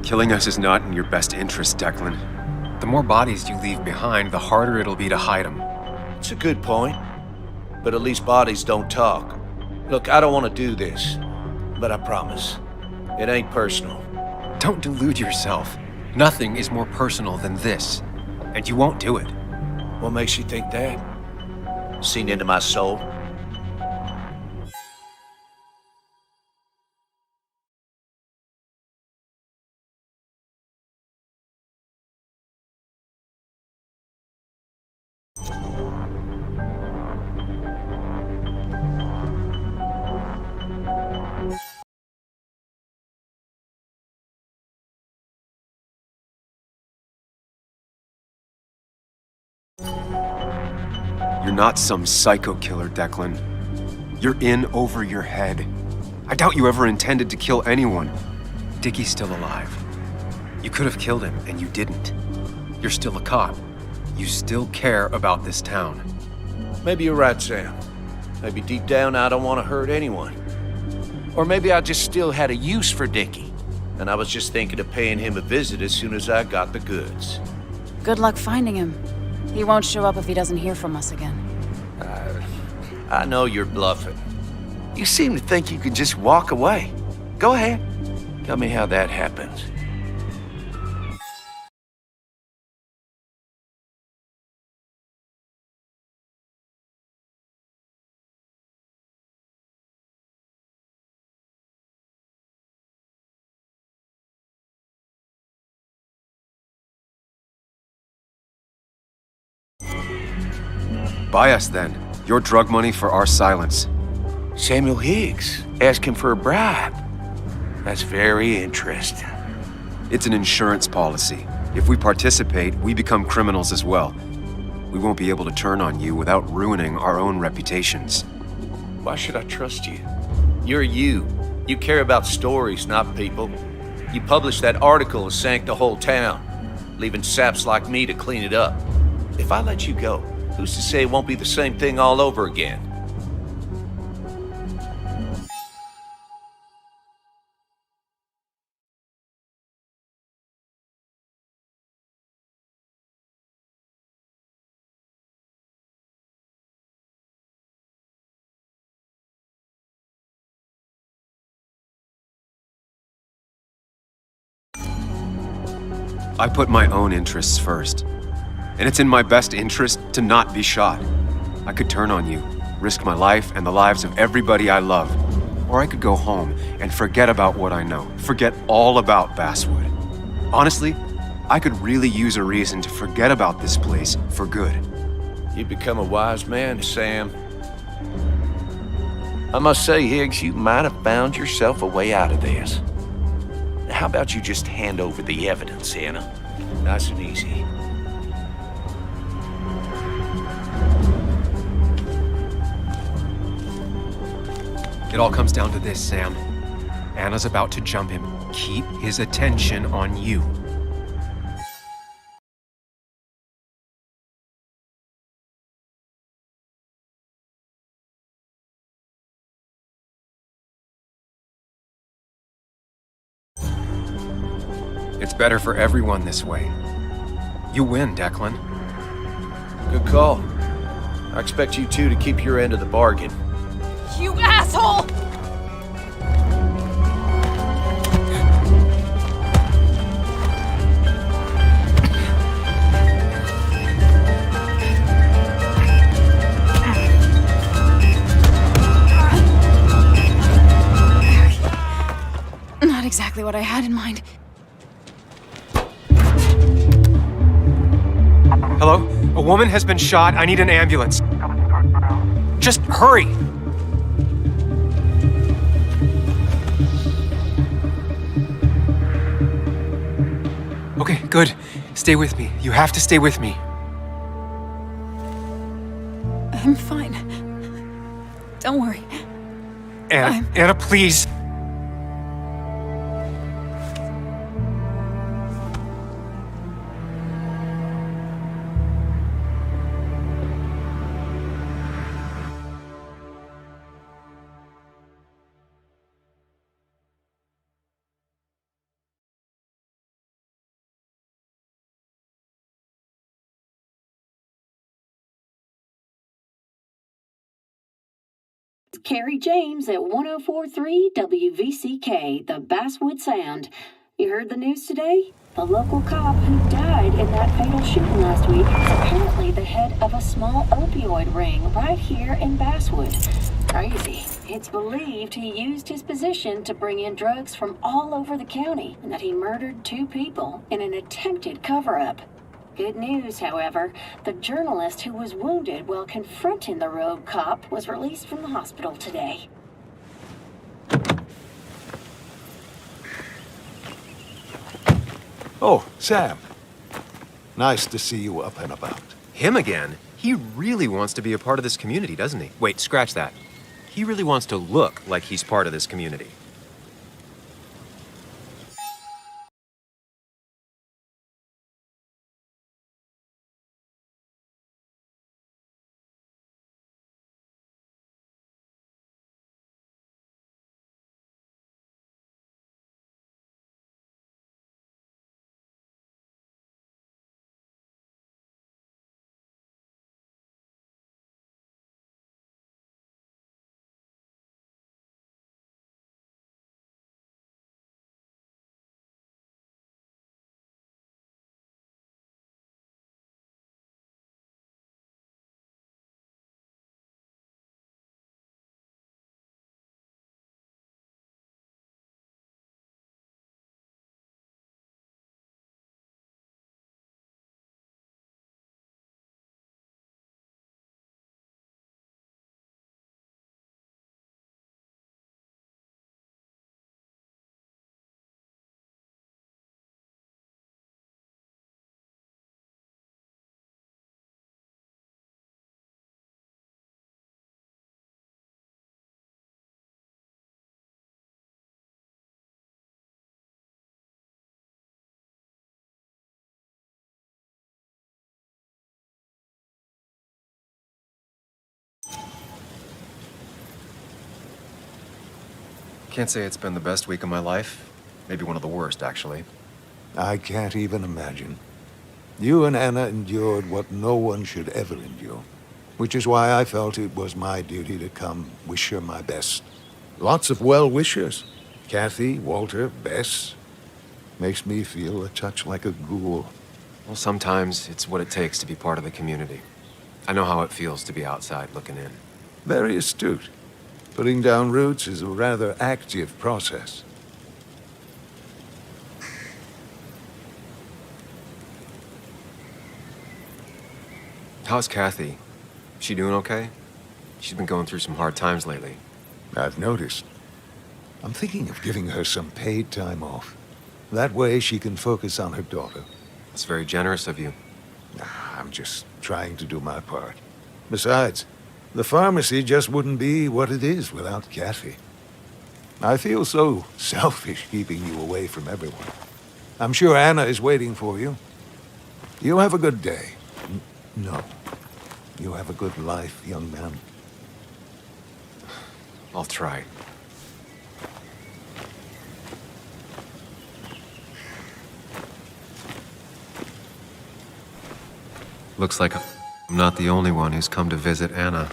Killing us is not in your best interest, Declan. The more bodies you leave behind, the harder it'll be to hide them. It's a good point, but at least bodies don't talk. Look, I don't want to do this, but I promise, it ain't personal. Don't delude yourself. Nothing is more personal than this, and you won't do it. What makes you think that? Seen into my soul? You're not some psycho killer, Declan. You're in over your head. I doubt you ever intended to kill anyone. Dickie's still alive. You could have killed him, and you didn't. You're still a cop. You still care about this town. Maybe you're right, Sam. Maybe deep down I don't want to hurt anyone. Or maybe I just still had a use for Dickie, and I was just thinking of paying him a visit as soon as I got the goods. Good luck finding him. He won't show up if he doesn't hear from us again. I know you're bluffing. You seem to think you can just walk away. Go ahead. Tell me how that happens. Buy us then. Your drug money for our silence. Samuel Higgs asking for a bribe. That's very interesting. It's an insurance policy. If we participate, we become criminals as well. We won't be able to turn on you without ruining our own reputations. Why should I trust you? You're you. You care about stories, not people. You published that article and sank the whole town, leaving saps like me to clean it up. If I let you go, who's to say it won't be the same thing all over again? I put my own interests first. And it's in my best interest to not be shot. I could turn on you, risk my life and the lives of everybody I love. Or I could go home and forget about what I know, forget all about Basswood. Honestly, I could really use a reason to forget about this place for good. You've become a wise man, Sam. I must say, Higgs, you might have found yourself a way out of this. How about you just hand over the evidence, Anna? Nice and easy. It all comes down to this, Sam. Anna's about to jump him. Keep his attention on you. It's better for everyone this way. You win, Declan. Good call. I expect you two to keep your end of the bargain. You asshole! Not exactly what I had in mind. Hello? A woman has been shot. I need an ambulance. Just hurry! Okay, good. Stay with me. You have to stay with me. I'm fine. Don't worry. Anna, please. Carrie James at 1043 WVCK, the Basswood Sound. You heard the news today? The local cop who died in that fatal shooting last week is apparently the head of a small opioid ring right here in Basswood. Crazy. It's believed he used his position to bring in drugs from all over the county and that he murdered 2 people in an attempted cover-up. Good news, however, the journalist who was wounded while confronting the rogue cop was released from the hospital today. Oh, Sam. Nice to see you up and about. Him again? He really wants to be a part of this community, doesn't he? Wait, scratch that. He really wants to look like he's part of this community. Can't say it's been the best week of my life. Maybe one of the worst, actually. I can't even imagine. You and Anna endured what no one should ever endure, which is why I felt it was my duty to come wish her my best. Lots of well-wishers. Kathy, Walter, Bess. Makes me feel a touch like a ghoul. Well, sometimes it's what it takes to be part of the community. I know how it feels to be outside looking in. Very astute. Putting down roots is a rather active process. How's Kathy? She doing okay? She's been going through some hard times lately. I've noticed. I'm thinking of giving her some paid time off. That way she can focus on her daughter. That's very generous of you. I'm just trying to do my part. Besides, the pharmacy just wouldn't be what it is without Kathy. I feel so selfish keeping you away from everyone. I'm sure Anna is waiting for you. You have a good day. No. You have a good life, young man. I'll try. Looks like I'm not the only one who's come to visit Anna.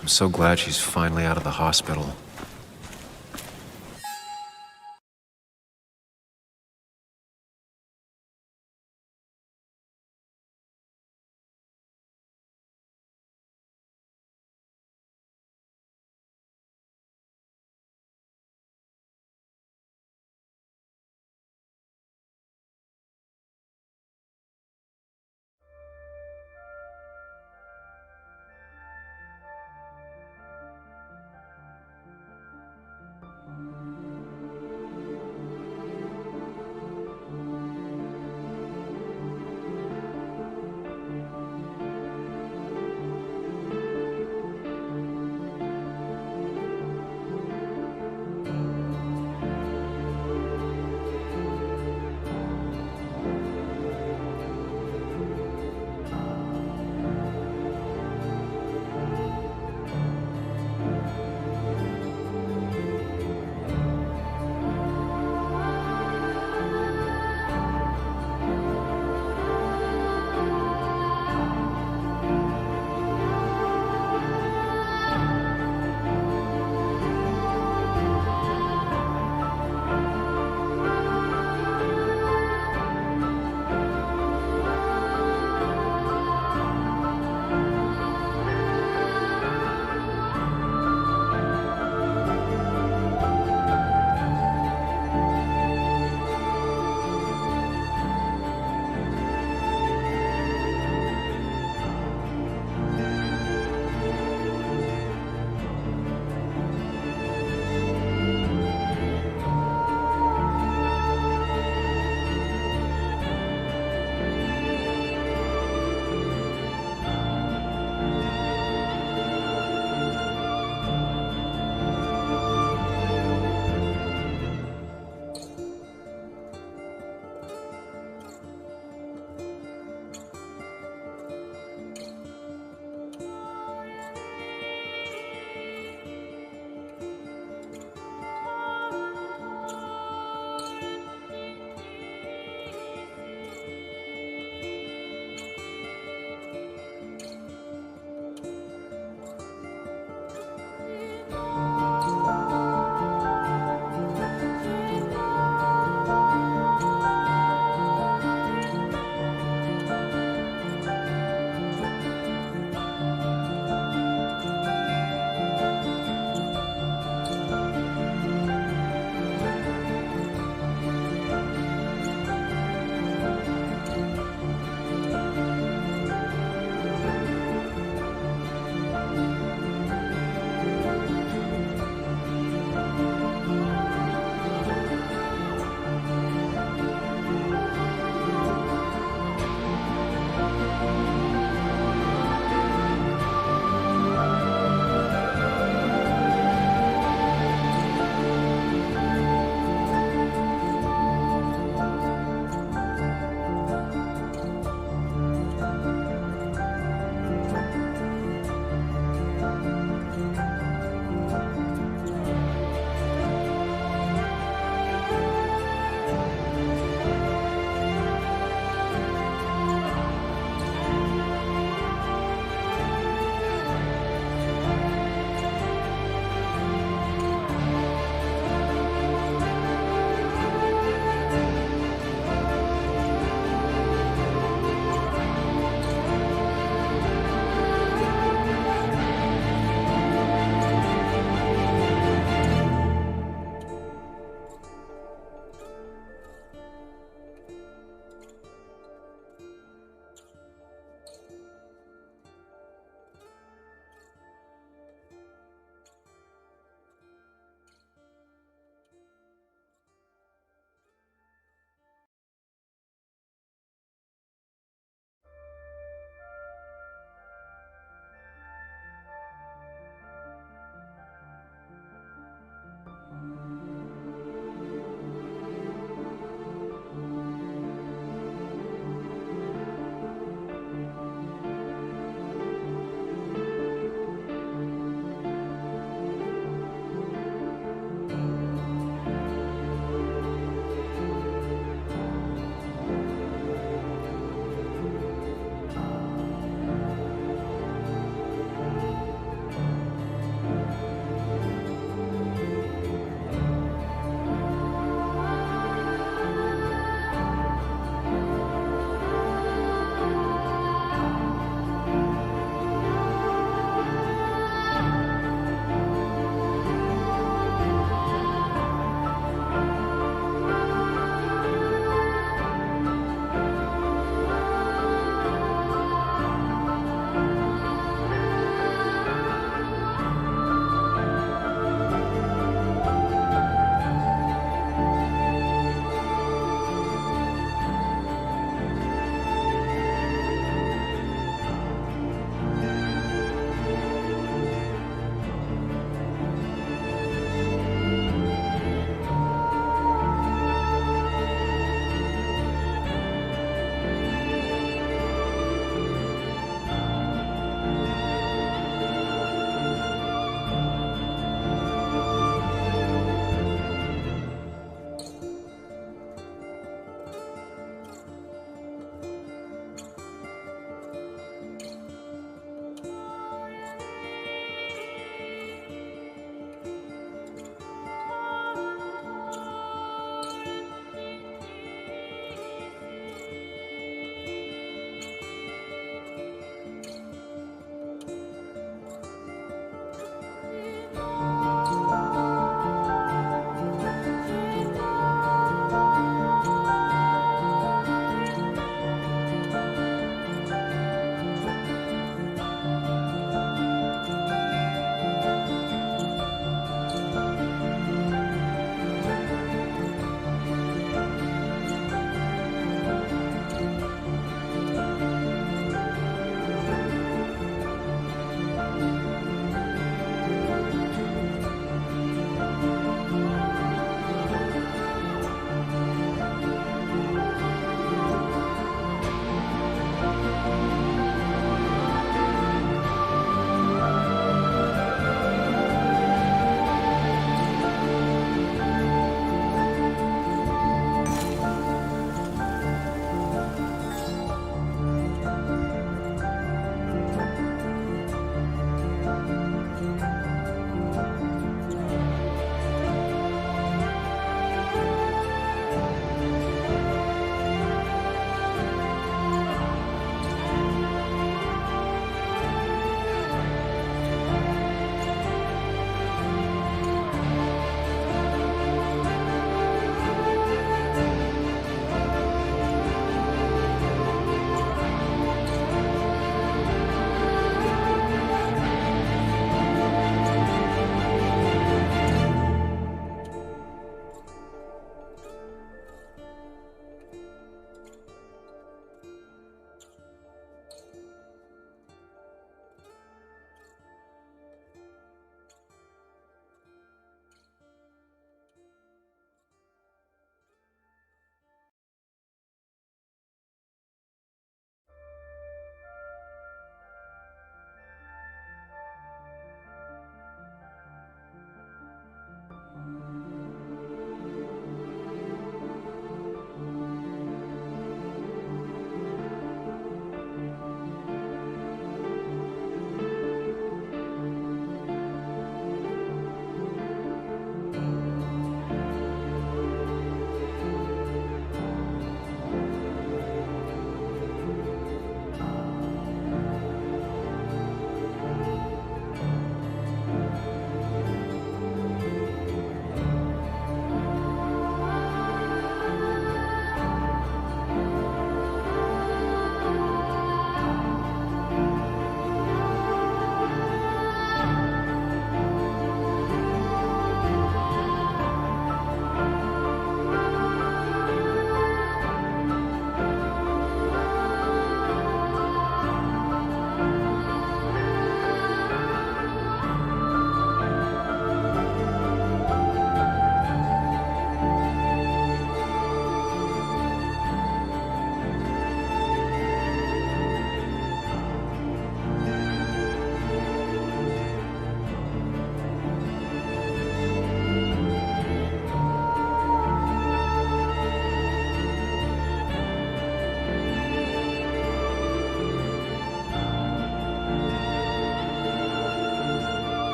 I'm so glad she's finally out of the hospital.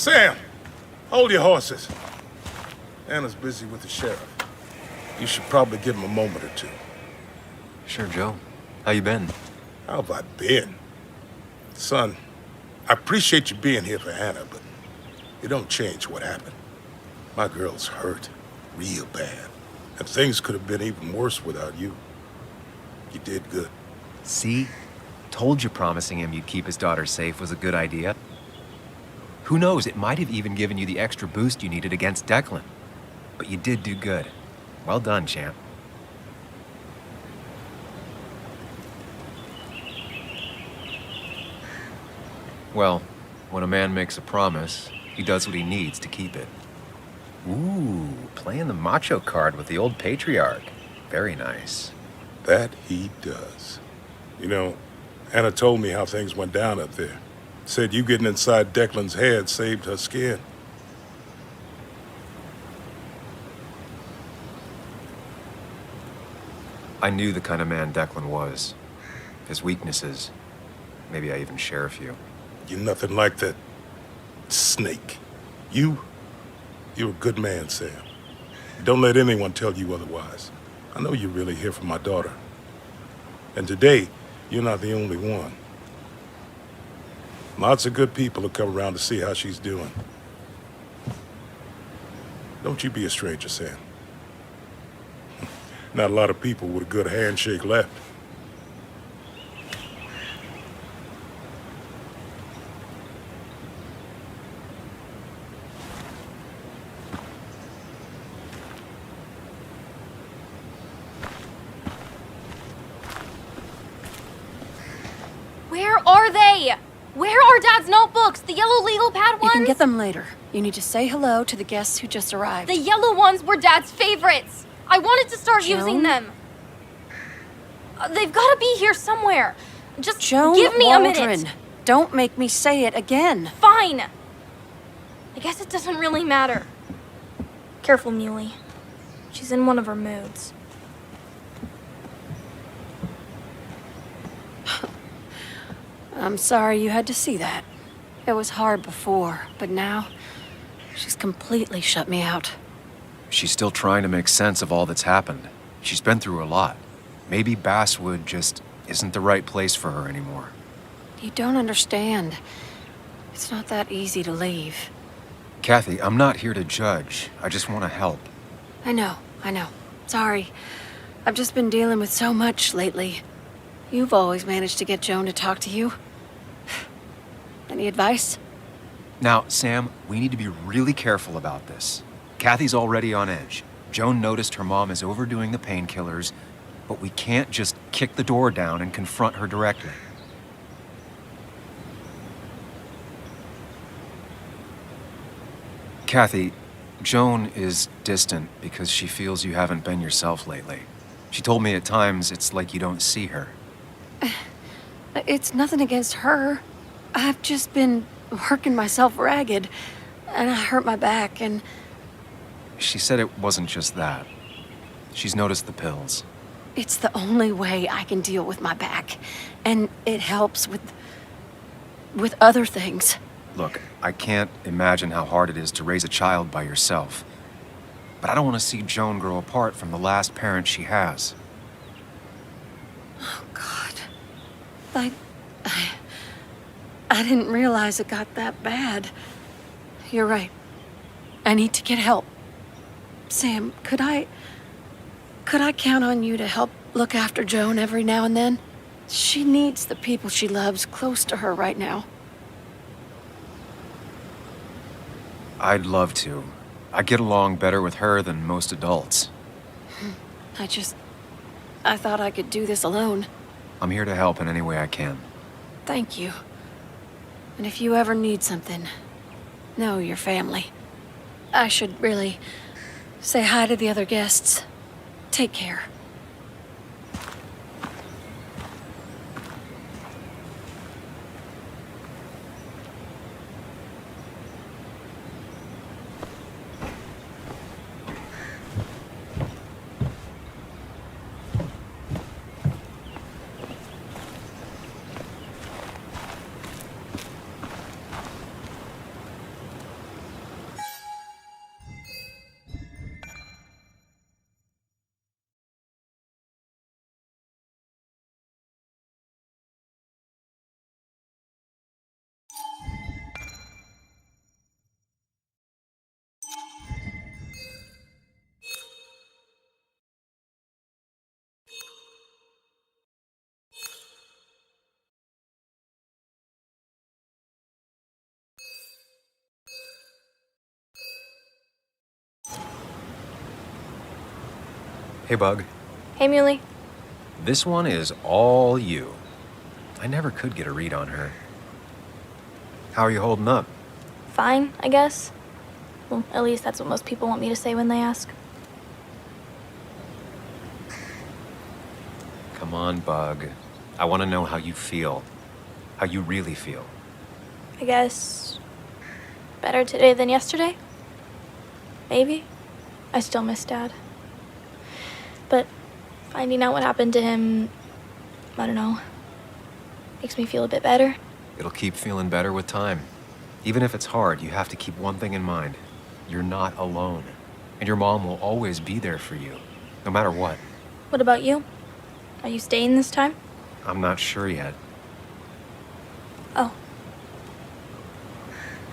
Sam, hold your horses. Anna's busy with the sheriff. You should probably give him a moment or two. Sure, Joe. How you been? How have I been? Son, I appreciate you being here for Anna, but it don't change what happened. My girl's hurt, real bad. And things could have been even worse without you. You did good. See? Told you promising him you'd keep his daughter safe was a good idea. Who knows, it might have even given you the extra boost you needed against Declan. But you did do good. Well done, champ. Well, when a man makes a promise, he does what he needs to keep it. Ooh, playing the macho card with the old patriarch. Very nice. That he does. You know, Anna told me how things went down up there. Said you getting inside Declan's head saved her skin. I knew the kind of man Declan was. His weaknesses. Maybe I even share a few. You're nothing like that snake. You're a good man, Sam. Don't let anyone tell you otherwise. I know you're really here for my daughter. And today, you're not the only one. Lots of good people will come around to see how she's doing. Don't you be a stranger, Sam. Not a lot of people with a good handshake left. Where are they? Where are Dad's notebooks? The yellow legal pad ones? You can get them later. You need to say hello to the guests who just arrived. The yellow ones were Dad's favorites. I wanted to start Joan? using them. They've got to be here somewhere. Just Joan give me Waldron. a minute. Don't make me say it again. Fine. I guess it doesn't really matter. Careful, Muley. She's in one of her moods. I'm sorry you had to see that. It was hard before, but now she's completely shut me out. She's still trying to make sense of all that's happened. She's been through a lot. Maybe Basswood just isn't the right place for her anymore. You don't understand. It's not that easy to leave. Kathy, I'm not here to judge. I just want to help. I know. Sorry. I've just been dealing with so much lately. You've always managed to get Joan to talk to you. Any advice? Now, Sam, we need to be really careful about this. Kathy's already on edge. Joan noticed her mom is overdoing the painkillers, but we can't just kick the door down and confront her directly. Kathy, Joan is distant because she feels you haven't been yourself lately. She told me at times it's like you don't see her. It's nothing against her. I've just been working myself ragged, and I hurt my back, and... She said it wasn't just that. She's noticed the pills. It's the only way I can deal with my back, and it helps with other things. Look, I can't imagine how hard it is to raise a child by yourself. But I don't want to see Joan grow apart from the last parent she has. Oh, God. I didn't realize it got that bad. You're right. I need to get help. Sam, could I count on you to help look after Joan every now and then? She needs the people she loves close to her right now. I'd love to. I get along better with her than most adults. I thought I could do this alone. I'm here to help in any way I can. Thank you. And if you ever need something, know your family. I should really say hi to the other guests. Take care. Hey, Bug. Hey, Muley. This one is all you. I never could get a read on her. How are you holding up? Fine, I guess. Well, at least that's what most people want me to say when they ask. Come on, Bug. I want to know how you feel. How you really feel. I guess... better today than yesterday? Maybe. I still miss Dad. But finding out what happened to him, I don't know, makes me feel a bit better. It'll keep feeling better with time. Even if it's hard, you have to keep one thing in mind. You're not alone. And your mom will always be there for you, no matter what. What about you? Are you staying this time? I'm not sure yet. Oh.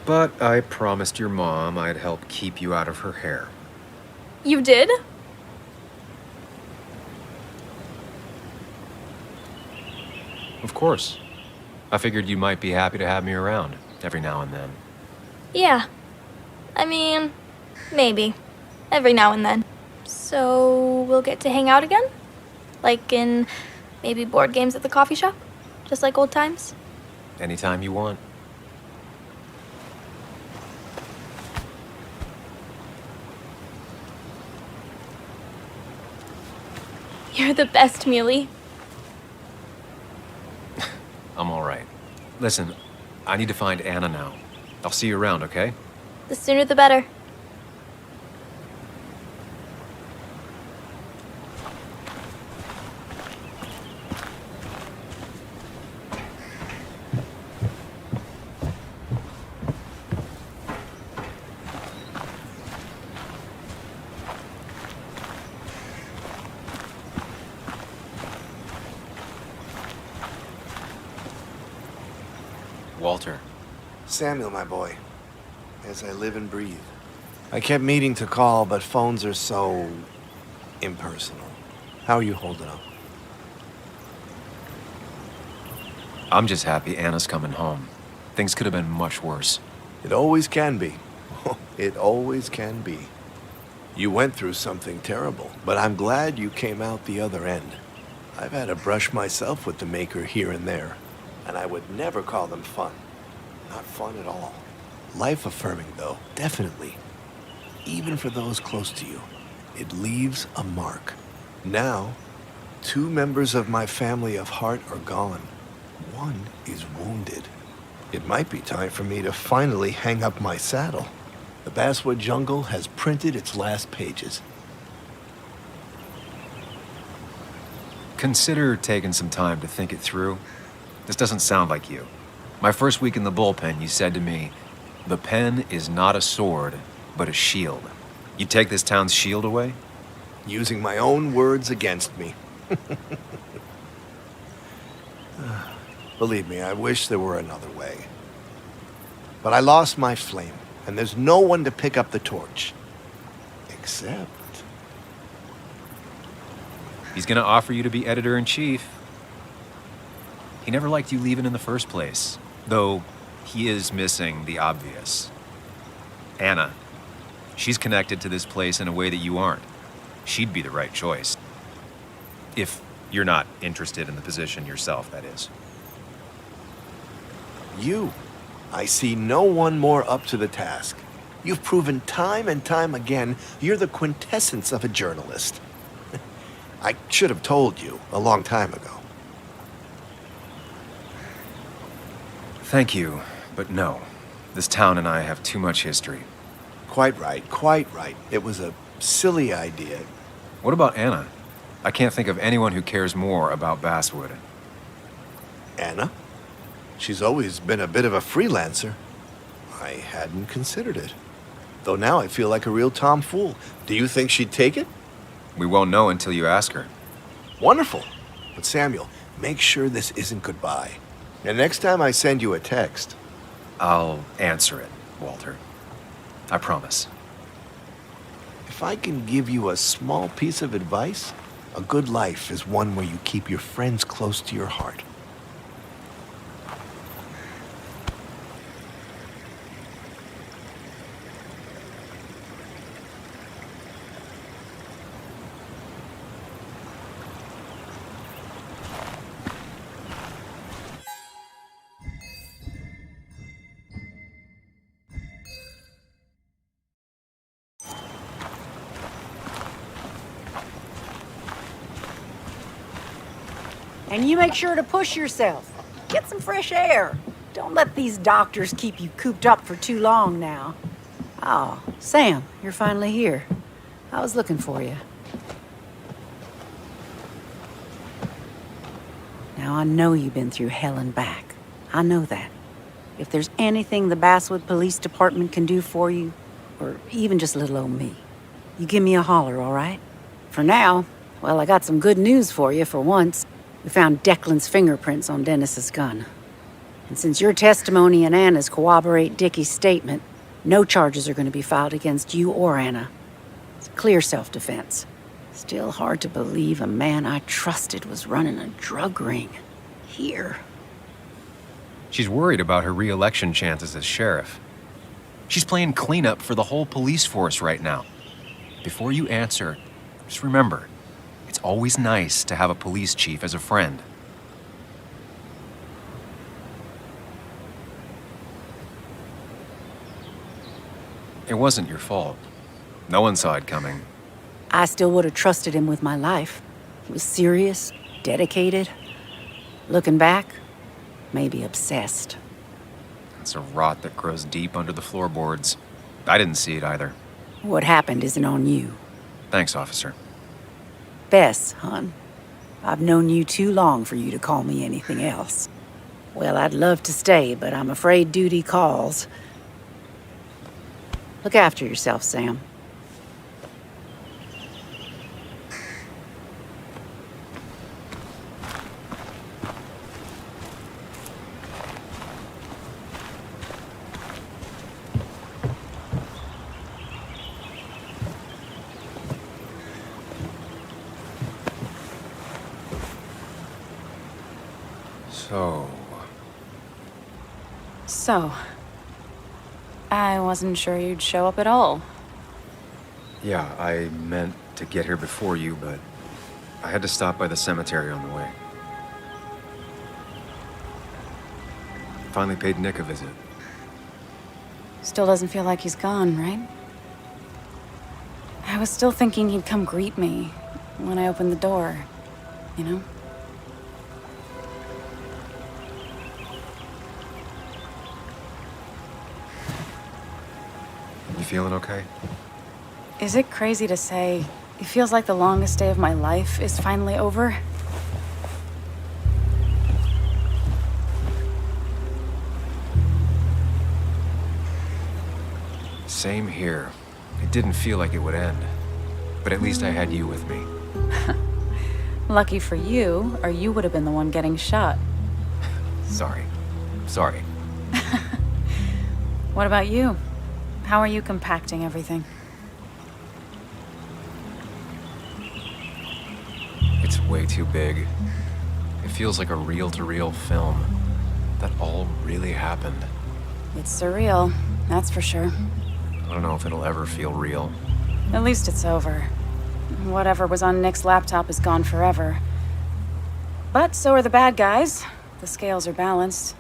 But I promised your mom I'd help keep you out of her hair. You did? Of course. I figured you might be happy to have me around every now and then. Yeah. I mean, maybe. Every now and then. So we'll get to hang out again? Like in maybe board games at the coffee shop? Just like old times? Anytime you want. You're the best, Muley. I'm all right. Listen, I need to find Anna now. I'll see you around, okay? The sooner the better. Walter. Samuel, my boy. As I live and breathe. I kept meaning to call, but phones are so... impersonal. How are you holding up? I'm just happy Anna's coming home. Things could have been much worse. It always can be. It always can be. You went through something terrible, but I'm glad you came out the other end. I've had a brush myself with the Maker here and there, and I would never call them fun. Not fun at all. Life-affirming, though, definitely. Even for those close to you, it leaves a mark. Now, 2 members of my family of heart are gone. One is wounded. It might be time for me to finally hang up my saddle. The Basswood Jungle has printed its last pages. Consider taking some time to think it through. This doesn't sound like you. My first week in the bullpen, you said to me, "The pen is not a sword, but a shield." You take this town's shield away? Using my own words against me. Believe me, I wish there were another way. But I lost my flame, and there's no one to pick up the torch. Except... He's gonna offer you to be editor-in-chief. He never liked you leaving in the first place, though he is missing the obvious. Anna. She's connected to this place in a way that you aren't. She'd be the right choice. If you're not interested in the position yourself, that is. You. I see no one more up to the task. You've proven time and time again you're the quintessence of a journalist. I should have told you a long time ago. Thank you, but no. This town and I have too much history. Quite right, quite right. It was a silly idea. What about Anna? I can't think of anyone who cares more about Basswood. Anna? She's always been a bit of a freelancer. I hadn't considered it. Though now I feel like a real tomfool. Do you think she'd take it? We won't know until you ask her. Wonderful. But Samuel, make sure this isn't goodbye. And next time I send you a text... I'll answer it, Walter. I promise. If I can give you a small piece of advice, a good life is one where you keep your friends close to your heart. And you make sure to push yourself. Get some fresh air. Don't let these doctors keep you cooped up for too long now. Oh, Sam, you're finally here. I was looking for you. Now, I know you've been through hell and back. I know that. If there's anything the Basswood Police Department can do for you, or even just little old me, you give me a holler, all right? For now, well, I got some good news for you for once. We found Declan's fingerprints on Dennis's gun. And since your testimony and Anna's corroborate Dickie's statement, no charges are going to be filed against you or Anna. It's clear self-defense. Still hard to believe a man I trusted was running a drug ring. Here. She's worried about her re-election chances as sheriff. She's playing cleanup for the whole police force right now. Before you answer, just remember, it's always nice to have a police chief as a friend. It wasn't your fault. No one saw it coming. I still would have trusted him with my life. He was serious, dedicated. Looking back, maybe obsessed. It's a rot that grows deep under the floorboards. I didn't see it either. What happened isn't on you. Thanks, officer. Bess, hon. I've known you too long for you to call me anything else. Well, I'd love to stay, but I'm afraid duty calls. Look after yourself, Sam. So, I wasn't sure you'd show up at all. Yeah, I meant to get here before you, but I had to stop by the cemetery on the way. Finally paid Nick a visit. Still doesn't feel like he's gone, right? I was still thinking he'd come greet me when I opened the door, you know? You feeling okay? Is it crazy to say it feels like the longest day of my life is finally over? Same here. It didn't feel like it would end. But at least I had you with me. Lucky for you, or you would have been the one getting shot. Sorry. What about you? How are you compacting everything? It's way too big. It feels like a reel-to-reel film. That all really happened. It's surreal, that's for sure. I don't know if it'll ever feel real. At least it's over. Whatever was on Nick's laptop is gone forever. But so are the bad guys. The scales are balanced.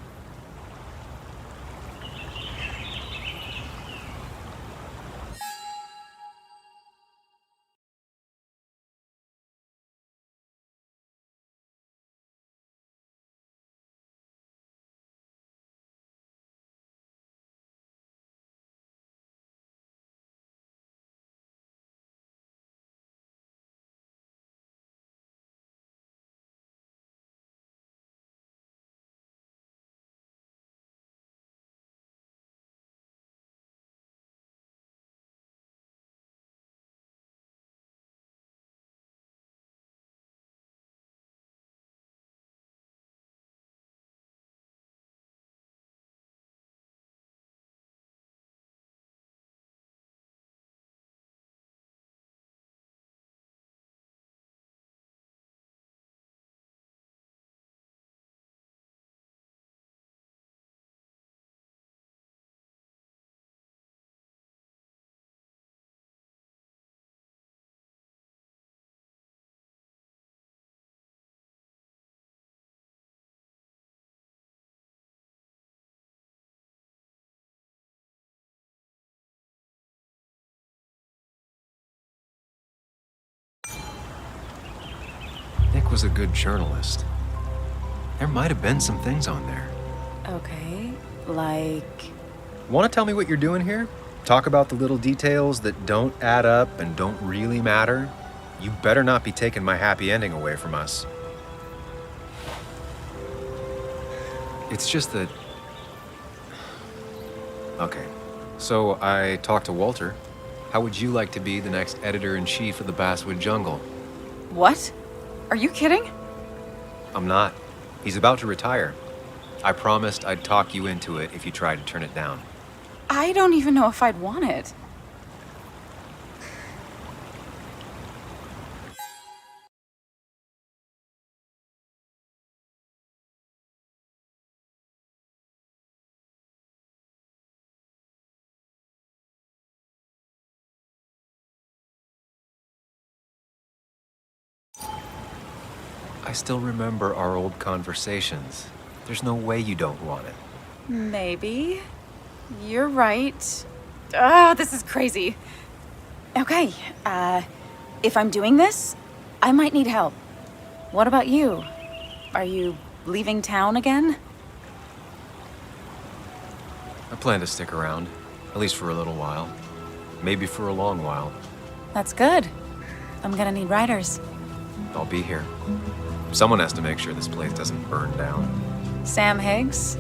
Nick was a good journalist. There might have been some things on there. Okay, like... Want to tell me what you're doing here? Talk about the little details that don't add up and don't really matter? You better not be taking my happy ending away from us. It's just that... Okay, so I talked to Walter. How would you like to be the next editor-in-chief of the Basswood Jungle? What? Are you kidding? I'm not. He's about to retire. I promised I'd talk you into it if you tried to turn it down. I don't even know if I'd want it. I still remember our old conversations. There's no way you don't want it. Maybe. You're right. Oh, this is crazy. Okay, if I'm doing this, I might need help. What about you? Are you leaving town again? I plan to stick around, at least for a little while. Maybe for a long while. That's good. I'm gonna need writers. I'll be here. Someone has to make sure this place doesn't burn down. Sam Higgs,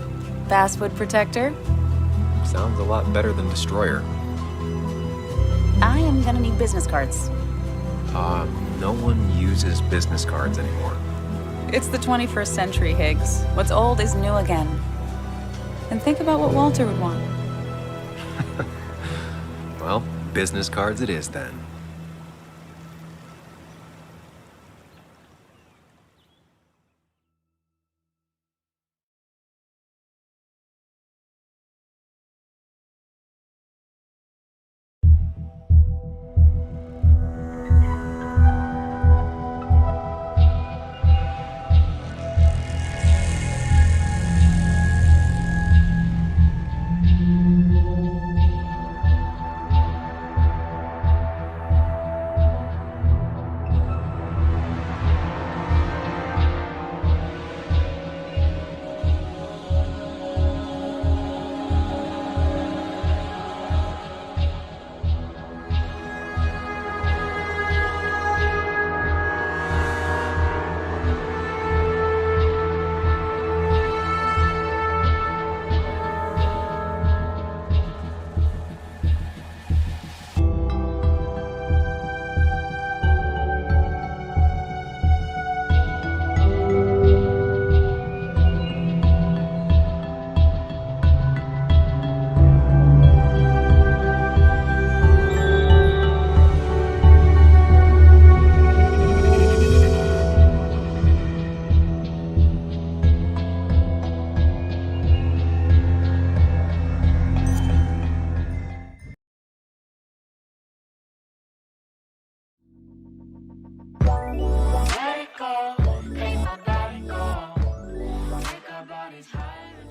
Basswood Protector. Sounds a lot better than Destroyer. I am gonna need business cards. No one uses business cards anymore. It's the 21st century, Higgs. What's old is new again. And think about what Walter would want. Well, business cards it is then.